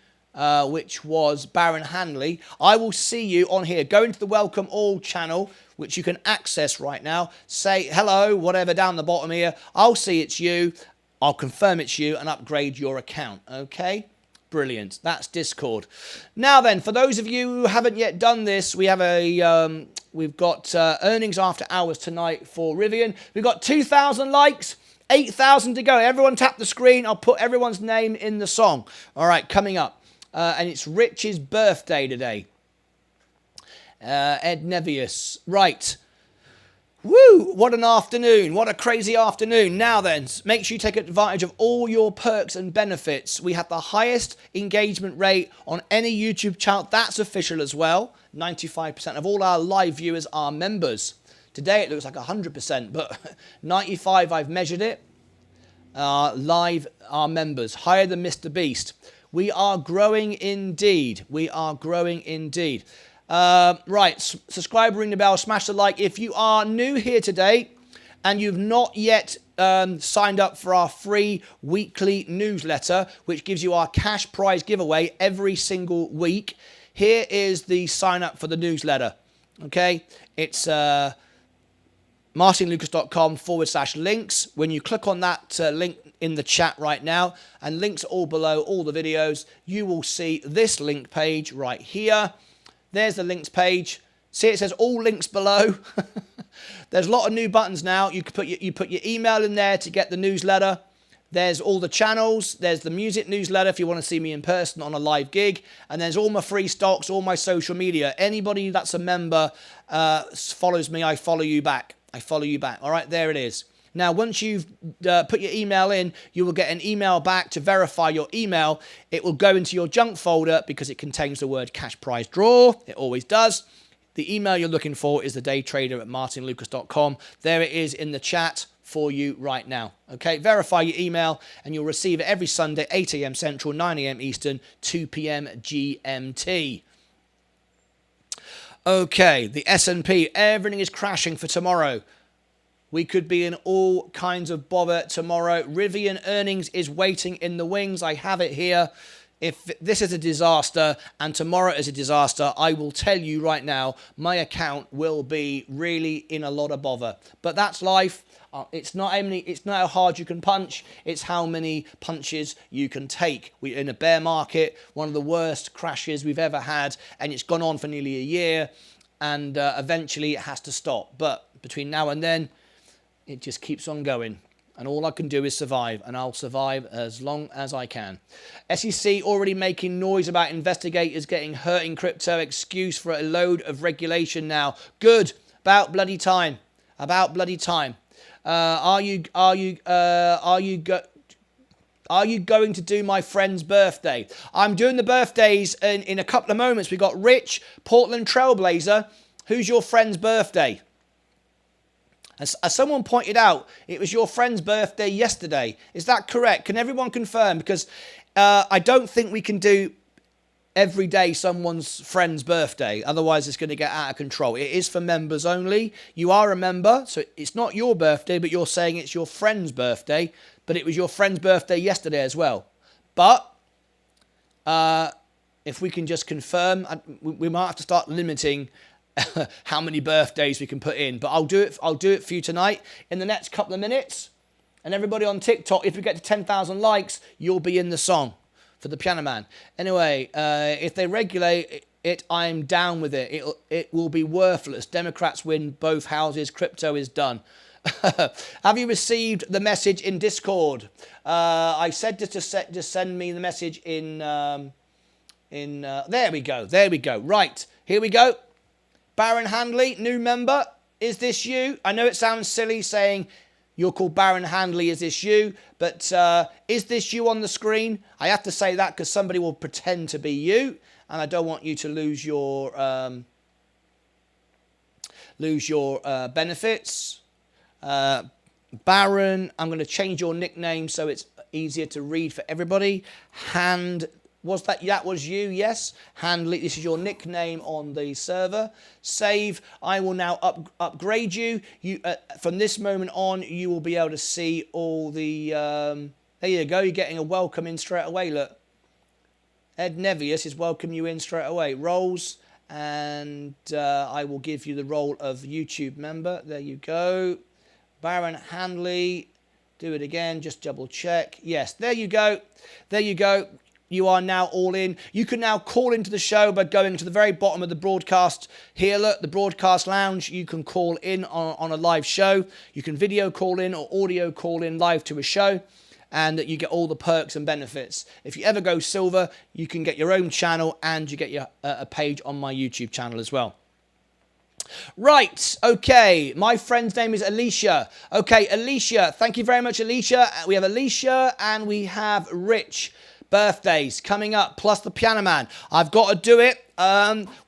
which was Baron Hanley, I will see you on here. Go into the welcome all channel, which you can access right now. Say hello, whatever, down the bottom here. I'll see it's you. I'll confirm it's you and upgrade your account, okay? Brilliant. That's Discord. Now then, for those of you who haven't yet done this, we have we've got earnings after hours tonight for Rivian. We've got 2,000 likes, 8,000 to go. Everyone tap the screen. I'll put everyone's name in the song. All right, coming up. And it's Rich's birthday today. Ed Nevius. Right. Woo! What an afternoon. What a crazy afternoon. Now then, make sure you take advantage of all your perks and benefits. We have the highest engagement rate on any YouTube channel. That's official as well. 95% of all our live viewers are members. Today it looks like 100%, but 95, I've measured it. Live are members. Higher than Mr. Beast. We are growing indeed. We are growing indeed. Right, subscribe, ring the bell, smash the like. If you are new here today and you've not yet signed up for our free weekly newsletter, which gives you our cash prize giveaway every single week, here is the sign up for the newsletter. Okay, it's martynlucas.com/links. When you click on that link in the chat right now, and links all below all the videos, you will see this link page right here. There's the links page. See, it says all links below. There's a lot of new buttons now. You can put your email in there to get the newsletter. There's all the channels. There's the music newsletter if you want to see me in person on a live gig. And there's all my free stocks, all my social media. Anybody that's a member follows me, I follow you back. I follow you back. All right, there it is. Now, once you've put your email in, you will get an email back to verify your email. It will go into your junk folder because it contains the word cash prize draw. It always does. The email you're looking for is thedaytrader@martynlucas.com. There it is in the chat for you right now. Okay, verify your email and you'll receive it every Sunday, 8 a.m. Central, 9 a.m. Eastern, 2 p.m. GMT. Okay, the S&P, everything is crashing for tomorrow. We could be in all kinds of bother tomorrow. Rivian earnings is waiting in the wings. I have it here. If this is a disaster and tomorrow is a disaster, I will tell you right now, my account will be really in a lot of bother. But that's life. It's not how hard you can punch. It's how many punches you can take. We're in a bear market, one of the worst crashes we've ever had, and it's gone on for nearly a year. And eventually it has to stop. But between now and then, it just keeps on going. And all I can do is survive. And I'll survive as long as I can. SEC already making noise about investigators getting hurt in crypto. Excuse for a load of regulation now. Good. About bloody time. About bloody time. Are you going to do my friend's birthday? I'm doing the birthdays in a couple of moments. We've got Rich, Portland Trailblazer. Who's your friend's birthday? As someone pointed out, it was your friend's birthday yesterday. Is that correct? Can everyone confirm? Because I don't think we can do every day someone's friend's birthday. Otherwise, it's going to get out of control. It is for members only. You are a member, so it's not your birthday, but you're saying it's your friend's birthday. But it was your friend's birthday yesterday as well. But if we can just confirm, we might have to start limiting how many birthdays we can put in. But I'll do it for you tonight in the next couple of minutes. And everybody on TikTok, if we get to 10,000 likes, you'll be in the song for the Piano Man. Anyway, if they regulate it, I'm down with it. It will be worthless. Democrats win both houses. Crypto is done. Have you received the message in Discord? I said just send me the message in. There we go. There we go. Right, here we go. Baron Handley, new member. Is this you? I know it sounds silly saying you're called Baron Handley. Is this you? But is this you on the screen? I have to say that because somebody will pretend to be you, and I don't want you to lose your benefits. Baron, I'm going to change your nickname so it's easier to read for everybody. That was you, yes. Handley, this is your nickname on the server. Save. I will now upgrade you. From this moment on, you will be able to see all the... there you go. You're getting a welcome in straight away, look. Ed Nevius is welcoming you in straight away. Roles, and I will give you the role of YouTube member. There you go. Baron Handley. Do it again. Just double check. Yes, there you go. There you go. You are now all in. You can now call into the show by going to the very bottom of the broadcast. Here, look, the broadcast lounge. You can call in on a live show. You can video call in or audio call in live to a show. And you get all the perks and benefits. If you ever go silver, you can get your own channel and you get a page on my YouTube channel as well. Right, okay, my friend's name is Alicia. Okay, Alicia, thank you very much, Alicia. We have Alicia and we have Rich. Birthdays coming up, plus the Piano Man. I've got to do it.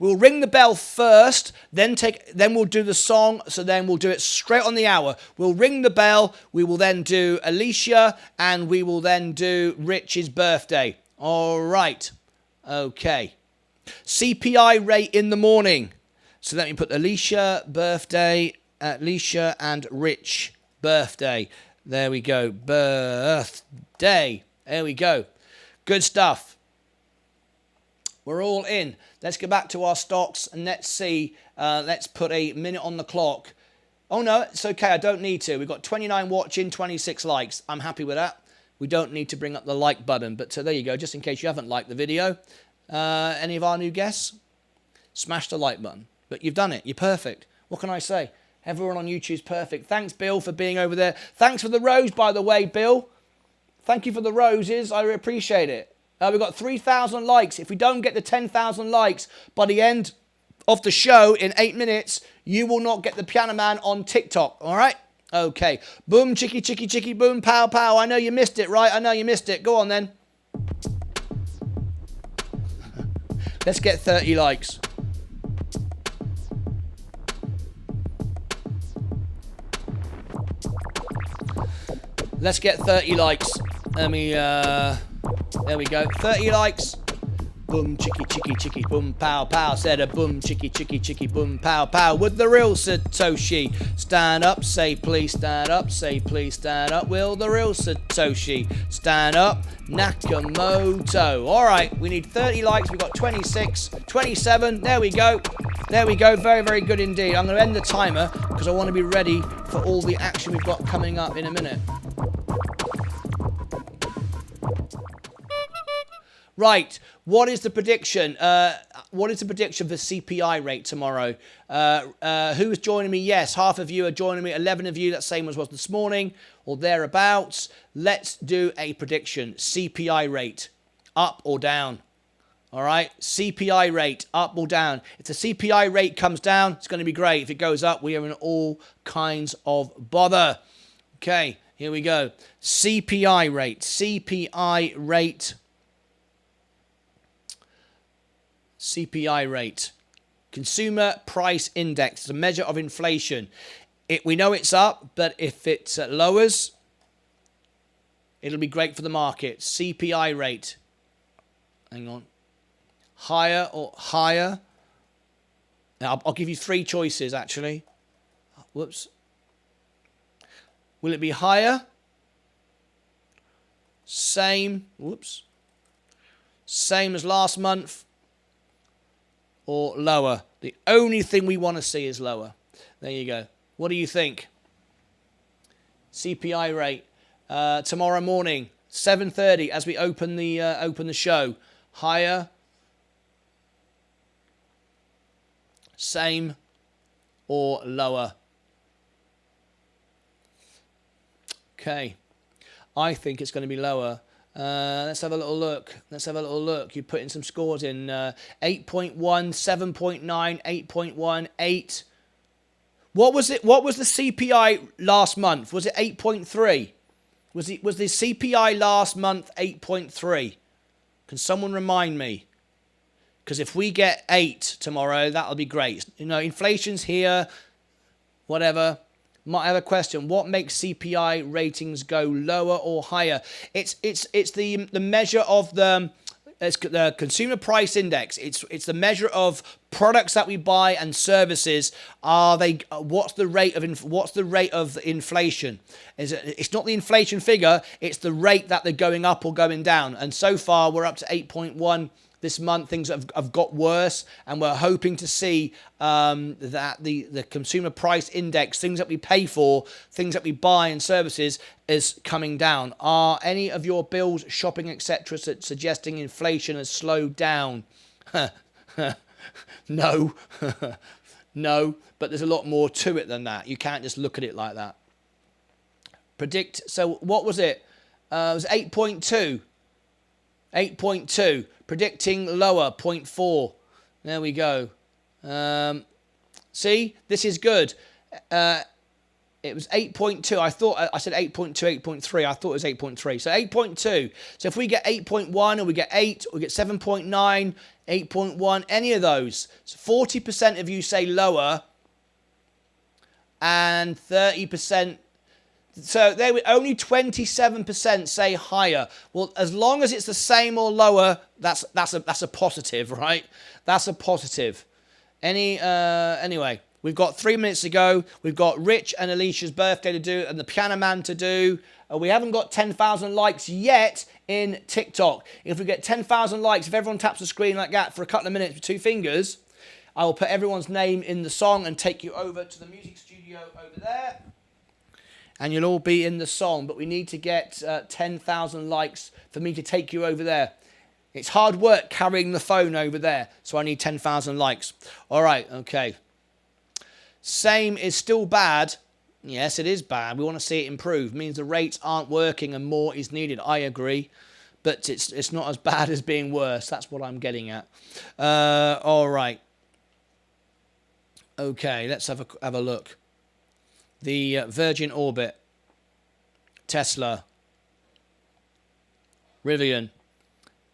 We'll ring the bell first, then we'll do the song, so then we'll do it straight on the hour. We'll ring the bell, we will then do Alicia, and we will then do Rich's birthday. All right, okay. CPI rate in the morning. So let me put Alicia, birthday, Alicia and Rich, birthday. There we go, birthday. There we go. Good stuff. We're all in. Let's go back to our stocks and let's see. Let's put a minute on the clock. Oh, no, it's okay. I don't need to. We've got 29 watching, 26 likes. I'm happy with that. We don't need to bring up the like button. But there you go, just in case you haven't liked the video. Any of our new guests? Smash the like button. But you've done it. You're perfect. What can I say? Everyone on YouTube's perfect. Thanks, Bill, for being over there. Thanks for the rose, by the way, Bill. Thank you for the roses. I appreciate it. We've got 3,000 likes. If we don't get the 10,000 likes by the end of the show in 8 minutes, you will not get the Piano Man on TikTok. All right? Okay. Boom, chicky, chicky, chicky, boom, pow, pow. I know you missed it, right? I know you missed it. Go on, then. Let's get 30 likes. Let's get 30 likes. Let me, there we go. 30 likes. Boom, chicky, chicky, chicky, boom, pow, pow. Said a boom, chicky, chicky, chicky, boom, pow, pow. With the real Satoshi. Stand up, say please stand up, say please stand up. Will the real Satoshi stand up? Nakamoto. All right, we need 30 likes. We've got 26, 27. There we go. There we go. Very, very good indeed. I'm going to end the timer because I want to be ready for all the action we've got coming up in a minute. Right, what is the prediction? What is the prediction for CPI rate tomorrow? Who is joining me? Yes, half of you are joining me. 11 of you, that's same as was this morning, or thereabouts. Let's do a prediction. CPI rate, up or down? All right, CPI rate, up or down? If the CPI rate comes down, it's going to be great. If it goes up, we are in all kinds of bother. Okay, here we go. CPI rate, CPI rate. CPI rate, Consumer Price Index, is a measure of inflation. We know it's up, but if it lowers, it'll be great for the market. CPI rate, hang on, higher or higher. Now, I'll give you 3 choices, actually. Whoops. Will it be higher? Same. Whoops. Same as last month? Or lower? The only thing we want to see is lower. There you go. What do you think? CPI rate. Tomorrow morning, 7:30, as we open the show. Higher? Same? Or lower? Okay. I think it's going to be lower. Let's have a little look. You put in some scores in 8.1, 7.9, 8.1, 8. What was it? What was the CPI last month? Was it 8.3? Was the CPI last month 8.3? Can someone remind me? Because if we get 8 tomorrow, that'll be great. You know, inflation's here. Whatever. Might have a question. What makes CPI ratings go lower or higher? It's the measure of the consumer price index. It's the measure of products that we buy and services. What's the rate of inflation? It's not the inflation figure. It's the rate that they're going up or going down. And so far we're up to 8.1. This month, things have got worse, and we're hoping to see that the consumer price index, things that we pay for, things that we buy and services, is coming down. Are any of your bills, shopping, etc., suggesting inflation has slowed down? No. No, but there's a lot more to it than that. You can't just look at it like that. Predict. So what was it? It was 8.2. 8.2. Predicting lower, 0.4. There we go. See, this is good. It was 8.2. I said 8.2, 8.3. I thought it was 8.3. So 8.2. So if we get 8.1 or we get 8 or we get 7.9, 8.1, any of those. So 40% of you say lower and 30%. So they were only 27% say higher. Well, as long as it's the same or lower, that's a positive, right? That's a positive. Anyway, we've got 3 minutes to go. We've got Rich and Alicia's birthday to do and the Piano Man to do. We haven't got 10,000 likes yet in TikTok. If we get 10,000 likes, if everyone taps the screen like that for a couple of minutes with 2 fingers, I will put everyone's name in the song and take you over to the music studio over there. And you'll all be in the song, but we need to get 10,000 likes for me to take you over there. It's hard work carrying the phone over there, so I need 10,000 likes. All right, okay. Same is still bad. Yes, it is bad. We want to see it improve. It means the rates aren't working and more is needed. I agree, but it's not as bad as being worse. That's what I'm getting at. All right. Okay, let's have a look. The Virgin Orbit, Tesla, Rivian,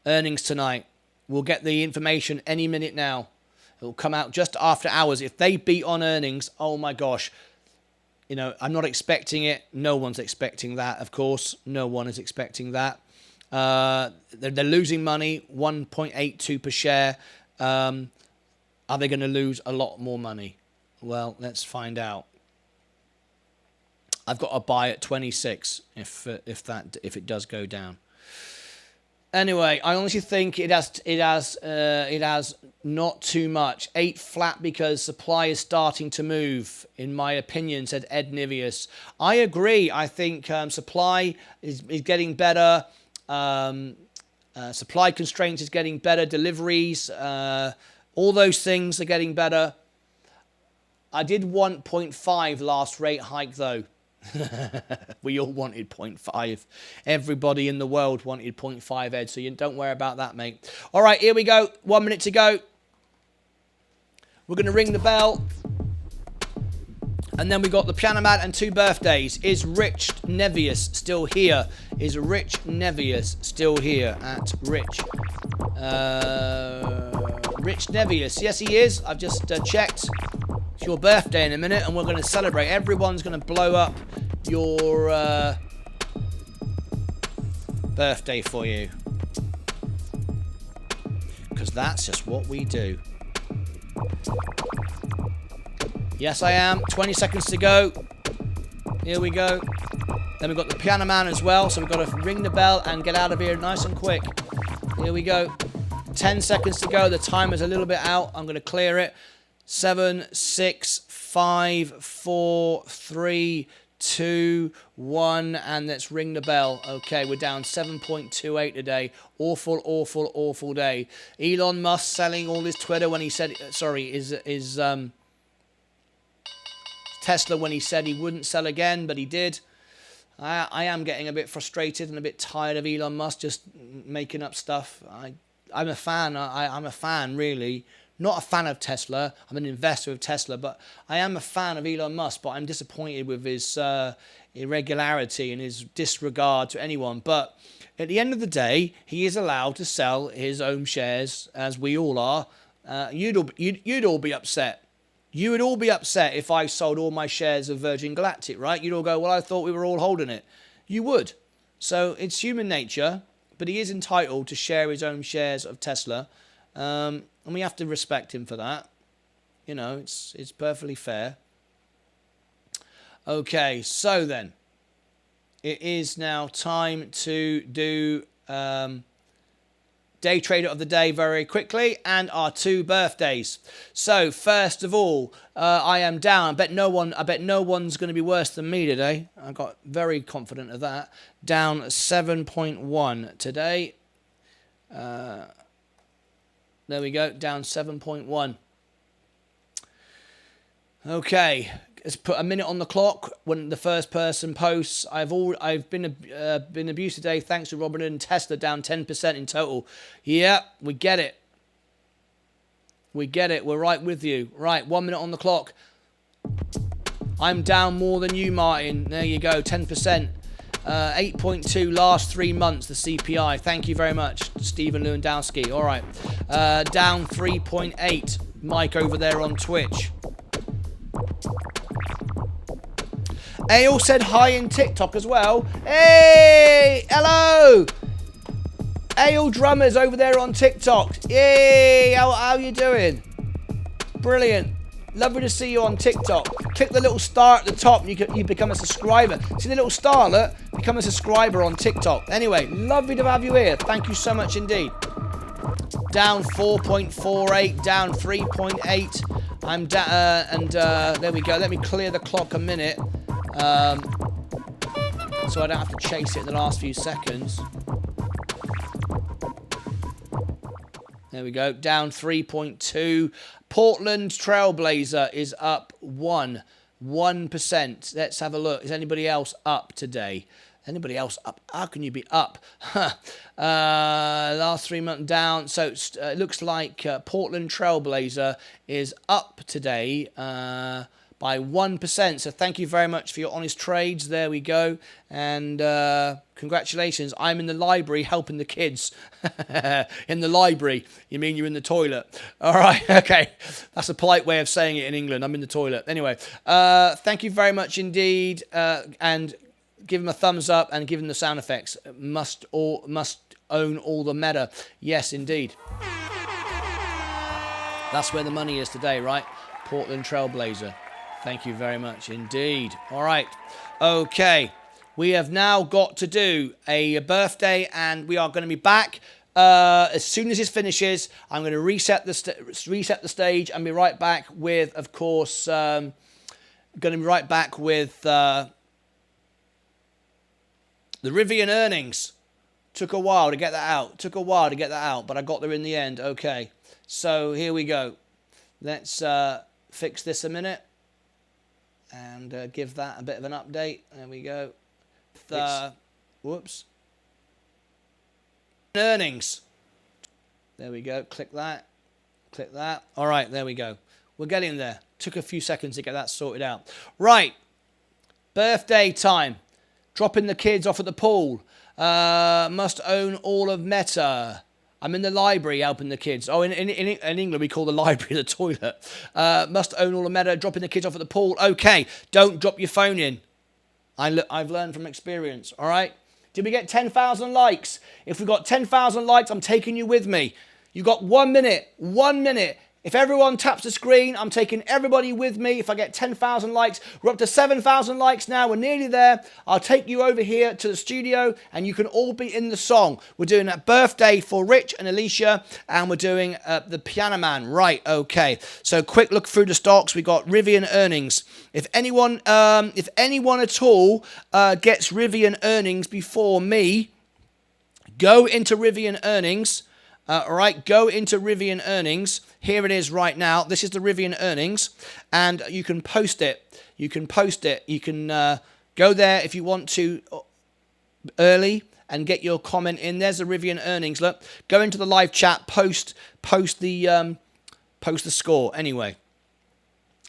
earnings tonight. We'll get the information any minute now. It will come out just after hours. If they beat on earnings, oh my gosh. You know, I'm not expecting it. No one's expecting that, of course. No one is expecting that. They're losing money, 1.82 per share. Are they going to lose a lot more money? Well, let's find out. I've got a buy at 26 if it does go down. Anyway, I honestly think it has not too much. 8 flat because supply is starting to move, in my opinion, said Ed Nivius. I agree. I think supply is getting better. Supply constraints is getting better. Deliveries, all those things are getting better. I did want 0.5 last rate hike though. We all wanted 0.5. Everybody in the world wanted 0.5, Ed, so you don't worry about that, mate. All right, here we go. 1 minute to go. We're going to ring the bell. And then we got the Piano Man and 2 birthdays. Is Rich Nevius still here? Is Rich Nevius still here at Rich? Rich Nevius. Yes, he is. I've just checked. It's your birthday in a minute, and we're going to celebrate. Everyone's going to blow up your birthday for you. because that's just what we do. Yes, I am. 20 seconds to go. Here we go. Then we've got the piano man as well, so we've got to ring the bell and get out of here nice and quick. Here we go. 10 seconds to go. The timer's a little bit out. I'm going to clear it. 7, 6, 5, 4, 3, 2, 1, and let's ring the bell. Okay, we're down 7.28 today. Awful, awful, awful day. Elon Musk selling all his Twitter when he said, Tesla when he said he wouldn't sell again, but he did. I am getting a bit frustrated and a bit tired of Elon Musk just making up stuff. I'm a fan. I'm a fan, really. Not a fan of Tesla. I'm an investor of Tesla, but I am a fan of Elon Musk, but I'm disappointed with his irregularity and his disregard to anyone. But at the end of the day, he is allowed to sell his own shares, as we all are. You'd all be upset. You would all be upset if I sold all my shares of Virgin Galactic, right? You'd all go, well, I thought we were all holding it. You would. So it's human nature, but he is entitled to share his own shares of Tesla. And we have to respect him for that. You know, it's perfectly fair. Okay, so then. It is now time to do day trader of the day very quickly, and our 2 birthdays. So first of all, I am down. I bet no one's going to be worse than me today. I got very confident of that. Down 7.1 today. There we go. Down 7.1. Okay. Let's put a minute on the clock when the first person posts. I've been abused today thanks to Robinhood and Tesla, down 10% in total. Yeah, we get it. We get it. We're right with you. Right, 1 minute on the clock. I'm down more than you, Martin. There you go, 10%. 8.2 last 3 months, the CPI. Thank you very much, Stephen Lewandowski. All right. Down 3.8. Mike over there on Twitch. Ail said hi in TikTok as well. Hey, hello. Ail Drummers over there on TikTok. Yay, how you doing? Brilliant. Lovely to see you on TikTok. Click the little star at the top and you become a subscriber. See the little star, look? Become a subscriber on TikTok. Anyway, lovely to have you here. Thank you so much indeed. Down 4.48, down 3.8. I'm down, there we go. Let me clear the clock a minute. So I don't have to chase it in the last few seconds. There we go. Down 3.2. Portland Trailblazer is up 1%. Let's have a look. Is anybody else up today? Anybody else up? How can you be up? Last 3 months down. So it looks like Portland Trailblazer is up today by 1%. So thank you very much for your honest trades. There we go. And congratulations. I'm in the library helping the kids. In the library. You mean you're in the toilet? All right. Okay. That's a polite way of saying it in England. I'm in the toilet. Anyway, thank you very much indeed. And give him a thumbs up and give him the sound effects. Must own all the meta. Yes, indeed. That's where the money is today, right? Portland Trailblazer. Thank you very much indeed. All right. Okay. We have now got to do a birthday, and we are going to be back as soon as this finishes. I'm going to reset the stage and be right back with, of course, going to be right back with the Rivian earnings. Took a while to get that out. But I got there in the end. Okay. So here we go. Let's fix this a minute and give that a bit of an update. There we go. Whoops. Earnings. There we go. Click that. Click that. All right, there we go. We're getting there. Took a few seconds to get that sorted out. Right. Birthday time. Dropping the kids off at the pool. Must own all of Meta. I'm in the library helping the kids. Oh, in England, we call the library the toilet. Must own all of Meta. Dropping the kids off at the pool. Okay, don't drop your phone in. I've learned from experience, all right? Did we get 10,000 likes? If we got 10,000 likes, I'm taking you with me. You got 1 minute. 1 minute. If everyone taps the screen, I'm taking everybody with me. If I get 10,000 likes, we're up to 7,000 likes now. We're nearly there. I'll take you over here to the studio and you can all be in the song. We're doing a birthday for Rich and Alicia and we're doing the Piano Man. Right, okay. So quick look through the stocks. We got Rivian earnings. If anyone at all gets Rivian earnings before me, go into Rivian earnings. All right, go into Rivian earnings. Here it is right now. This is the Rivian earnings, and you can post it. You can post it. You can go there if you want to early and get your comment in. There's the Rivian earnings. Look, go into the live chat. Post the score. Anyway.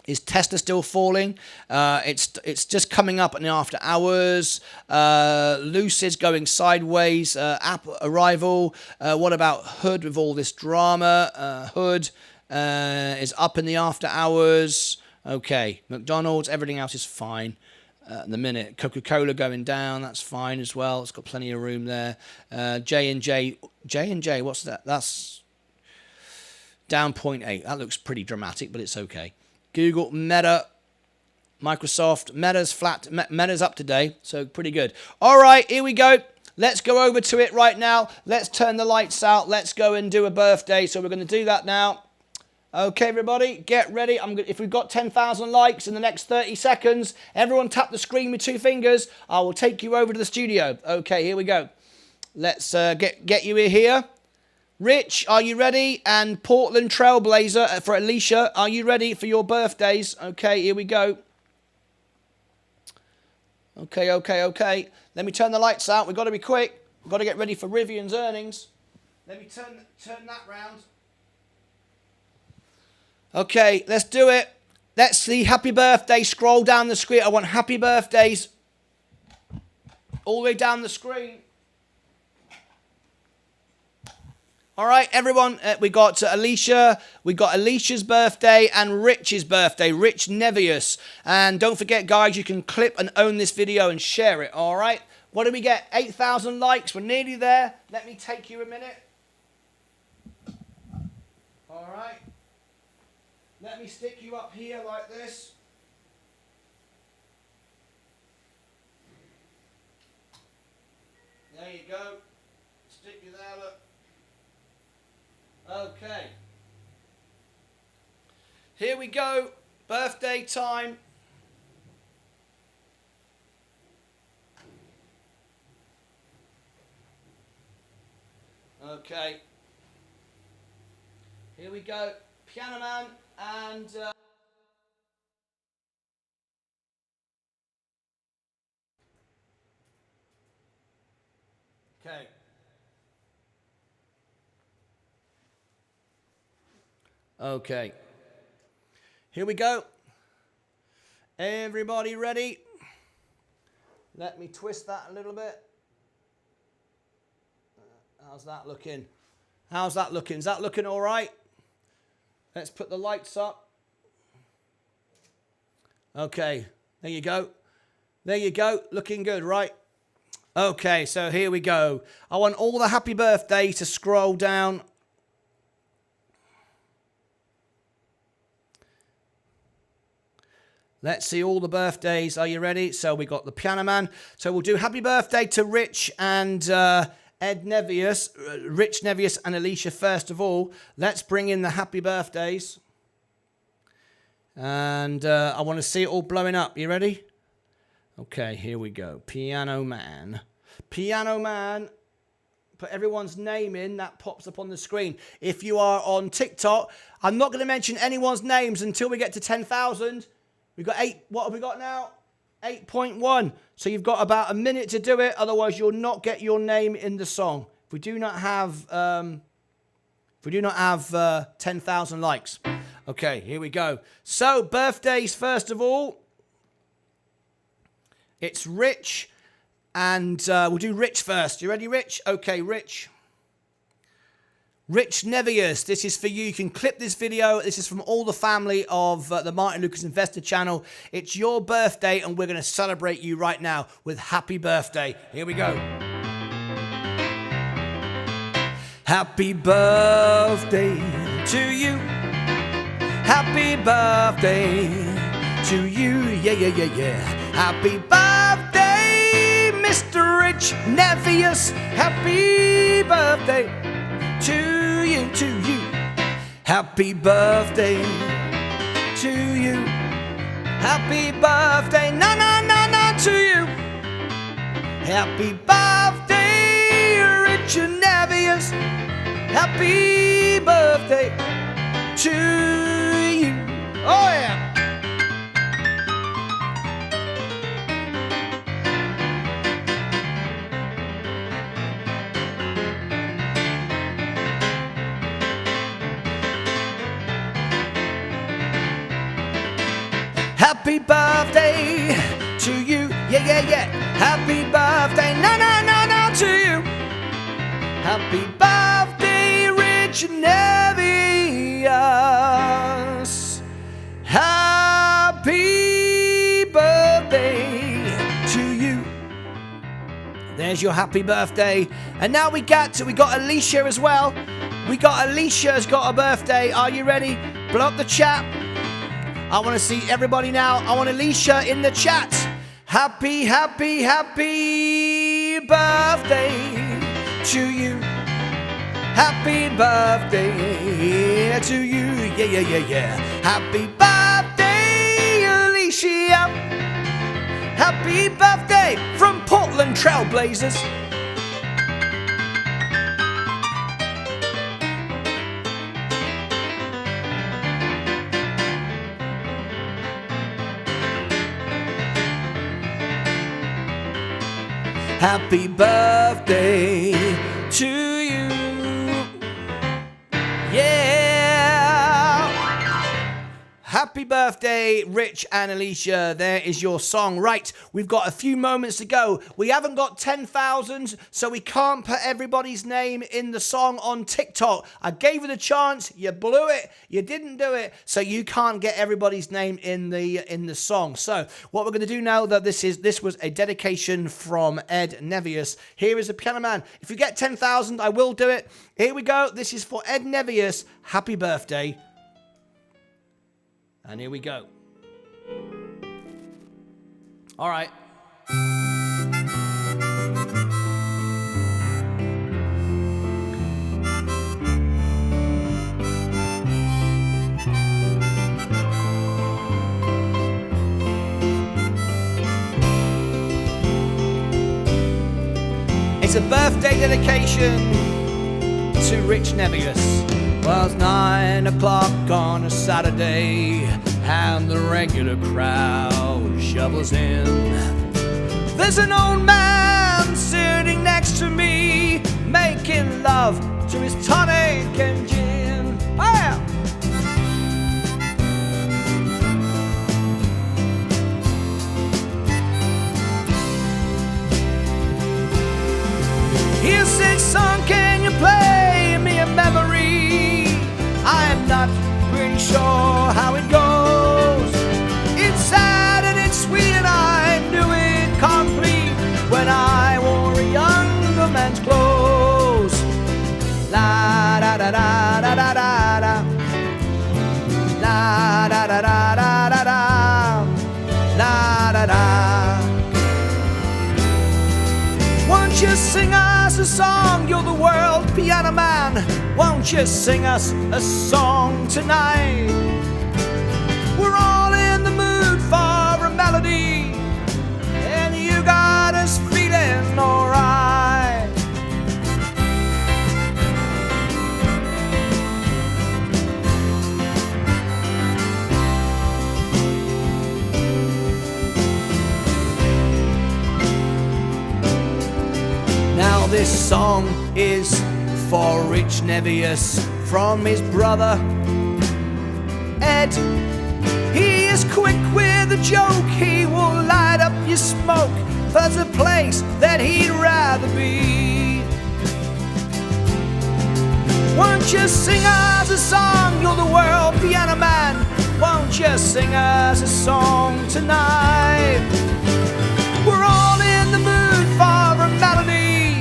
Is Tesla still falling? It's just coming up in the after hours. Lucid's going sideways. App arrival. What about Hood with all this drama? Hood is up in the after hours. Okay, McDonald's, everything else is fine. The minute Coca-Cola going down, that's fine as well. It's got plenty of room there. J&J, what's that? That's down 0.8. That looks pretty dramatic, but it's okay. Google, Meta, Microsoft. Meta's flat. Meta's up today, so pretty good. All right, here we go. Let's go over to it right now. Let's turn the lights out. Let's go and do a birthday. So we're going to do that now. Okay, everybody, get ready. If we've got 10,000 likes in the next 30 seconds, everyone tap the screen with 2 fingers. I will take you over to the studio. Okay, here we go. Let's get you here. Rich, are you ready? And Portland Trailblazer for Alicia, are you ready for your birthdays? Okay, here we go. Okay. Let me turn the lights out. We've got to be quick. We've got to get ready for Rivian's earnings. Let me turn that round. Okay, let's do it. Let's see happy birthday. Scroll down the screen. I want happy birthdays all the way down the screen. All right, everyone, we got Alicia, we got Alicia's birthday and Rich's birthday, Rich Nevius. And don't forget, guys, you can clip and own this video and share it, all right? What did we get? 8,000 likes. We're nearly there. Let me take you a minute. All right. Let me stick you up here like this. There you go. Stick you there, look. Okay. Here we go. Birthday time. Okay. Here we go. Piano Man and... Okay. Okay. Here we go. Everybody ready? Let me twist that a little bit. How's that looking? How's that looking? Is that looking all right? Let's put the lights up. Okay. There you go. There you go. Looking good, right? Okay, so here we go. I want all the happy birthday to scroll down. Let's see all the birthdays. Are you ready? So we got the Piano Man. So we'll do happy birthday to Rich and Ed Nevius. Rich Nevius and Alicia first of all. Let's bring in the happy birthdays. And I want to see it all blowing up. You ready? Okay, here we go. Piano Man. Piano Man. Put everyone's name in. That pops up on the screen. If you are on TikTok, I'm not going to mention anyone's names until we get to 10,000. We've got 8. What have we got now? 8.1. So you've got about a minute to do it. Otherwise, you'll not get your name in the song. If we do not have 10,000 likes. Okay, here we go. So birthdays first of all. It's Rich, and we'll do Rich first. You ready, Rich? Okay, Rich. Rich Nevius, this is for you. You can clip this video. This is from all the family of the Martyn Lucas Investor Channel. It's your birthday, and we're going to celebrate you right now with happy birthday. Here we go. Happy birthday to you. Happy birthday to you. Yeah, yeah, yeah, yeah. Happy birthday, Mr. Rich Nevius. Happy birthday to you, to you. Happy birthday to you. Happy birthday, no, no, no, no, to you. Happy birthday, Rich Nevius. Happy birthday to you. Oh yeah. Happy birthday to you. Yeah, yeah, yeah. Happy birthday. No, no, no, no, to you. Happy birthday, Rich Nevius. Happy birthday to you. There's your happy birthday. And now we got Alicia as well. Alicia's got a birthday. Are you ready? Blow up the chat. I want to see everybody now. I want Alicia in the chat. Happy, happy, happy birthday to you. Happy birthday to you. Yeah, yeah, yeah, yeah. Happy birthday, Alicia. Happy birthday from Portland Trailblazers. Happy birthday to you. Yeah. Happy birthday, Rich and Alicia. There is your song. Right, we've got a few moments to go. We haven't got 10,000, so we can't put everybody's name in the song on TikTok. I gave it a chance. You blew it. You didn't do it, so you can't get everybody's name in the song. So what we're going to do now, that this was a dedication from Ed Nevius. Here is the Piano Man. If you get 10,000, I will do it. Here we go. This is for Ed Nevius. Happy birthday. And here we go. All right. It's a birthday dedication to Rich Nevius. Well, it's 9 o'clock on a Saturday, and the regular crowd shovels in. There's an old man sitting next to me, making love to his tonic and gin. Oh yeah! He says, son, can you play me a memory? I'm not really sure how it goes. It's sad and it's sweet and I knew it complete when I wore a younger man's clothes. La da da da da da da da. La da da da da da da. La da da. Won't you sing us a song? You're the world piano man. Won't you sing us a song tonight? We're all in the mood for a melody, and you got us feeling alright. Now this song is for Rich Nevius from his brother Ed. He is quick with a joke, he will light up your smoke. There's a place that he'd rather be. Won't you sing us a song? You're the world piano man. Won't you sing us a song tonight? We're all in the mood for a melody,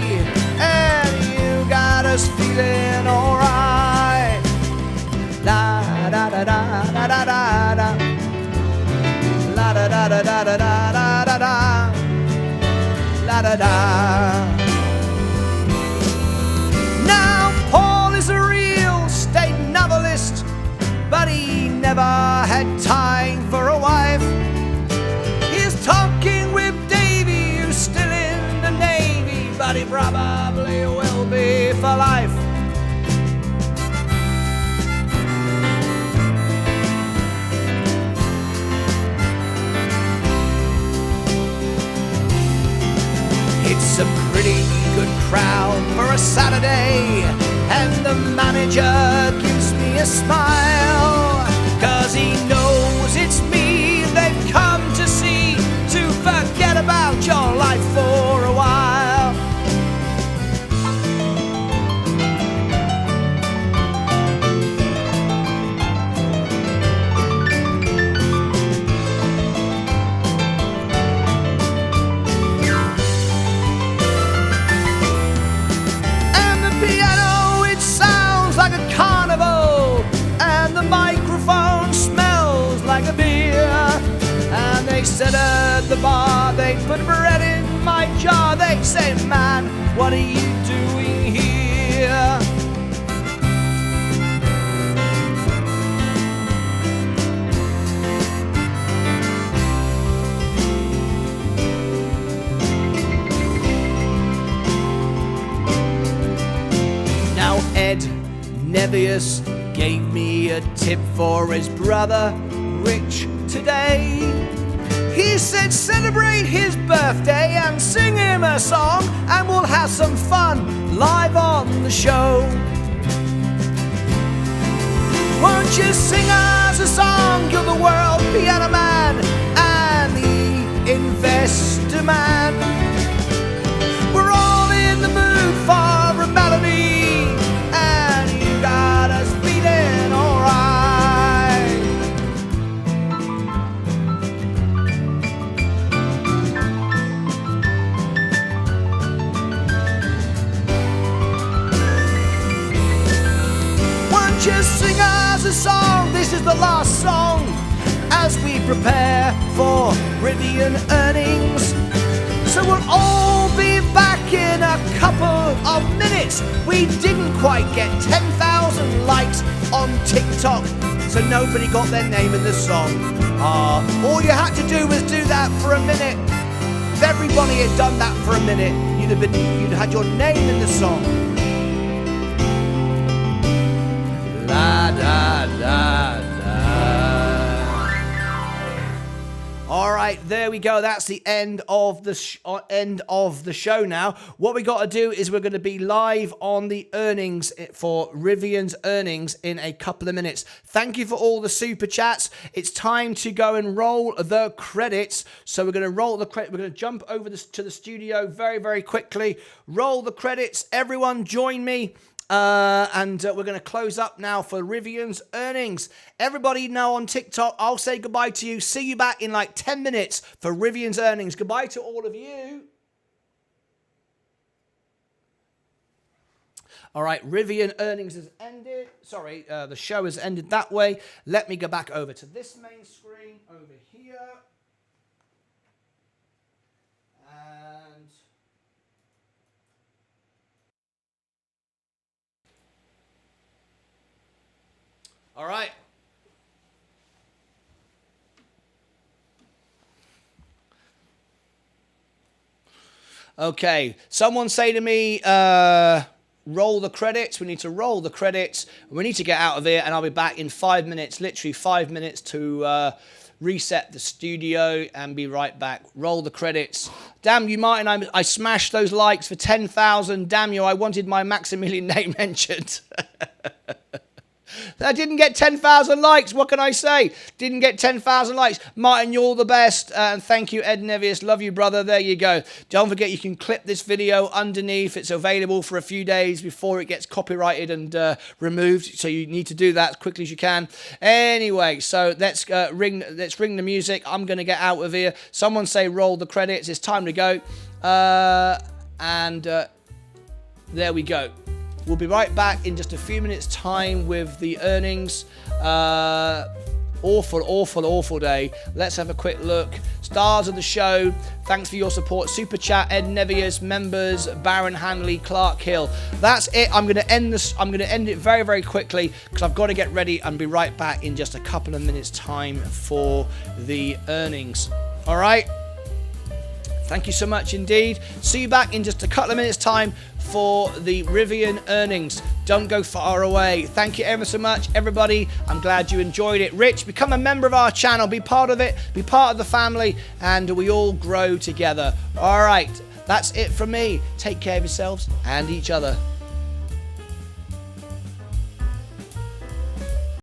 and you got us feeling la-da-da. Now Paul is a real estate novelist, but he never had time for a wife. He's talking with Davy, who's still in the Navy, but he probably will be for life. It's a pretty good crowd for a Saturday, and the manager gives me a smile, 'cause he knows it's me they've come to see, to forget about your life for a while. They said at the bar, they put bread in my jar. They say, man, what are you doing here? Now Ed Nevius gave me a tip for his brother Rich today. He said celebrate his birthday and sing him a song, and we'll have some fun live on the show. Won't you sing us a song? You're the world piano man and the investor man. We're all in the mood for a melody, and you got us feeling alright. Just sing us a song, this is the last song, as we prepare for Rivian earnings. So we'll all be back in a couple of minutes. We didn't quite get 10,000 likes on TikTok, so nobody got their name in the song. All you had to do was do that for a minute. If everybody had done that for a minute, you'd had your name in the song. Da, da, da. All right, there we go. That's the end of the show now. What we got to do is we're going to be live on the earnings for Rivian's earnings in a couple of minutes. Thank you for all the super chats. It's time to go and roll the credits. So we're going to roll the credit. We're going to jump over to the studio very, very quickly. Roll the credits. Everyone join me. And we're going to close up now for Rivian's earnings. Everybody now on TikTok, I'll say goodbye to you. See you back in like 10 minutes for Rivian's earnings. Goodbye to all of you. All right, Rivian earnings has ended. Sorry, the show has ended that way. Let me go back over to this main screen over here. And all right. Okay. Someone say to me, roll the credits. We need to roll the credits. We need to get out of here, and I'll be back in 5 minutes, literally 5 minutes to reset the studio and be right back. Roll the credits. Damn you, Martin. I smashed those likes for 10,000. Damn you. I wanted my Maximilian name mentioned. I didn't get 10,000 likes. What can I say? Didn't get 10,000 likes. Martin, you're the best. And thank you, Ed Nevius. Love you, brother. There you go. Don't forget, you can clip this video underneath. It's available for a few days before it gets copyrighted and removed. So you need to do that as quickly as you can. Anyway, so let's ring the music. I'm going to get out of here. Someone say roll the credits. It's time to go. There we go. We'll be right back in just a few minutes' time with the earnings. Awful day. Let's have a quick look. stars of the show. Thanks for your support. Super Chat, Ed Nevius, members, Baron Hanley, Clark Hill. That's it. I'm going to end this. I'm going to end it very, very quickly because I've got to get ready and be right back in just a couple of minutes' time for the earnings. All right. Thank you so much indeed. See you back in just a couple of minutes' time for the Rivian earnings. Don't go far away. Thank you ever so much, everybody. I'm glad you enjoyed it. Rich, become a member of our channel. Be part of it. Be part of the family. And we all grow together. All right. That's it from me. Take care of yourselves and each other.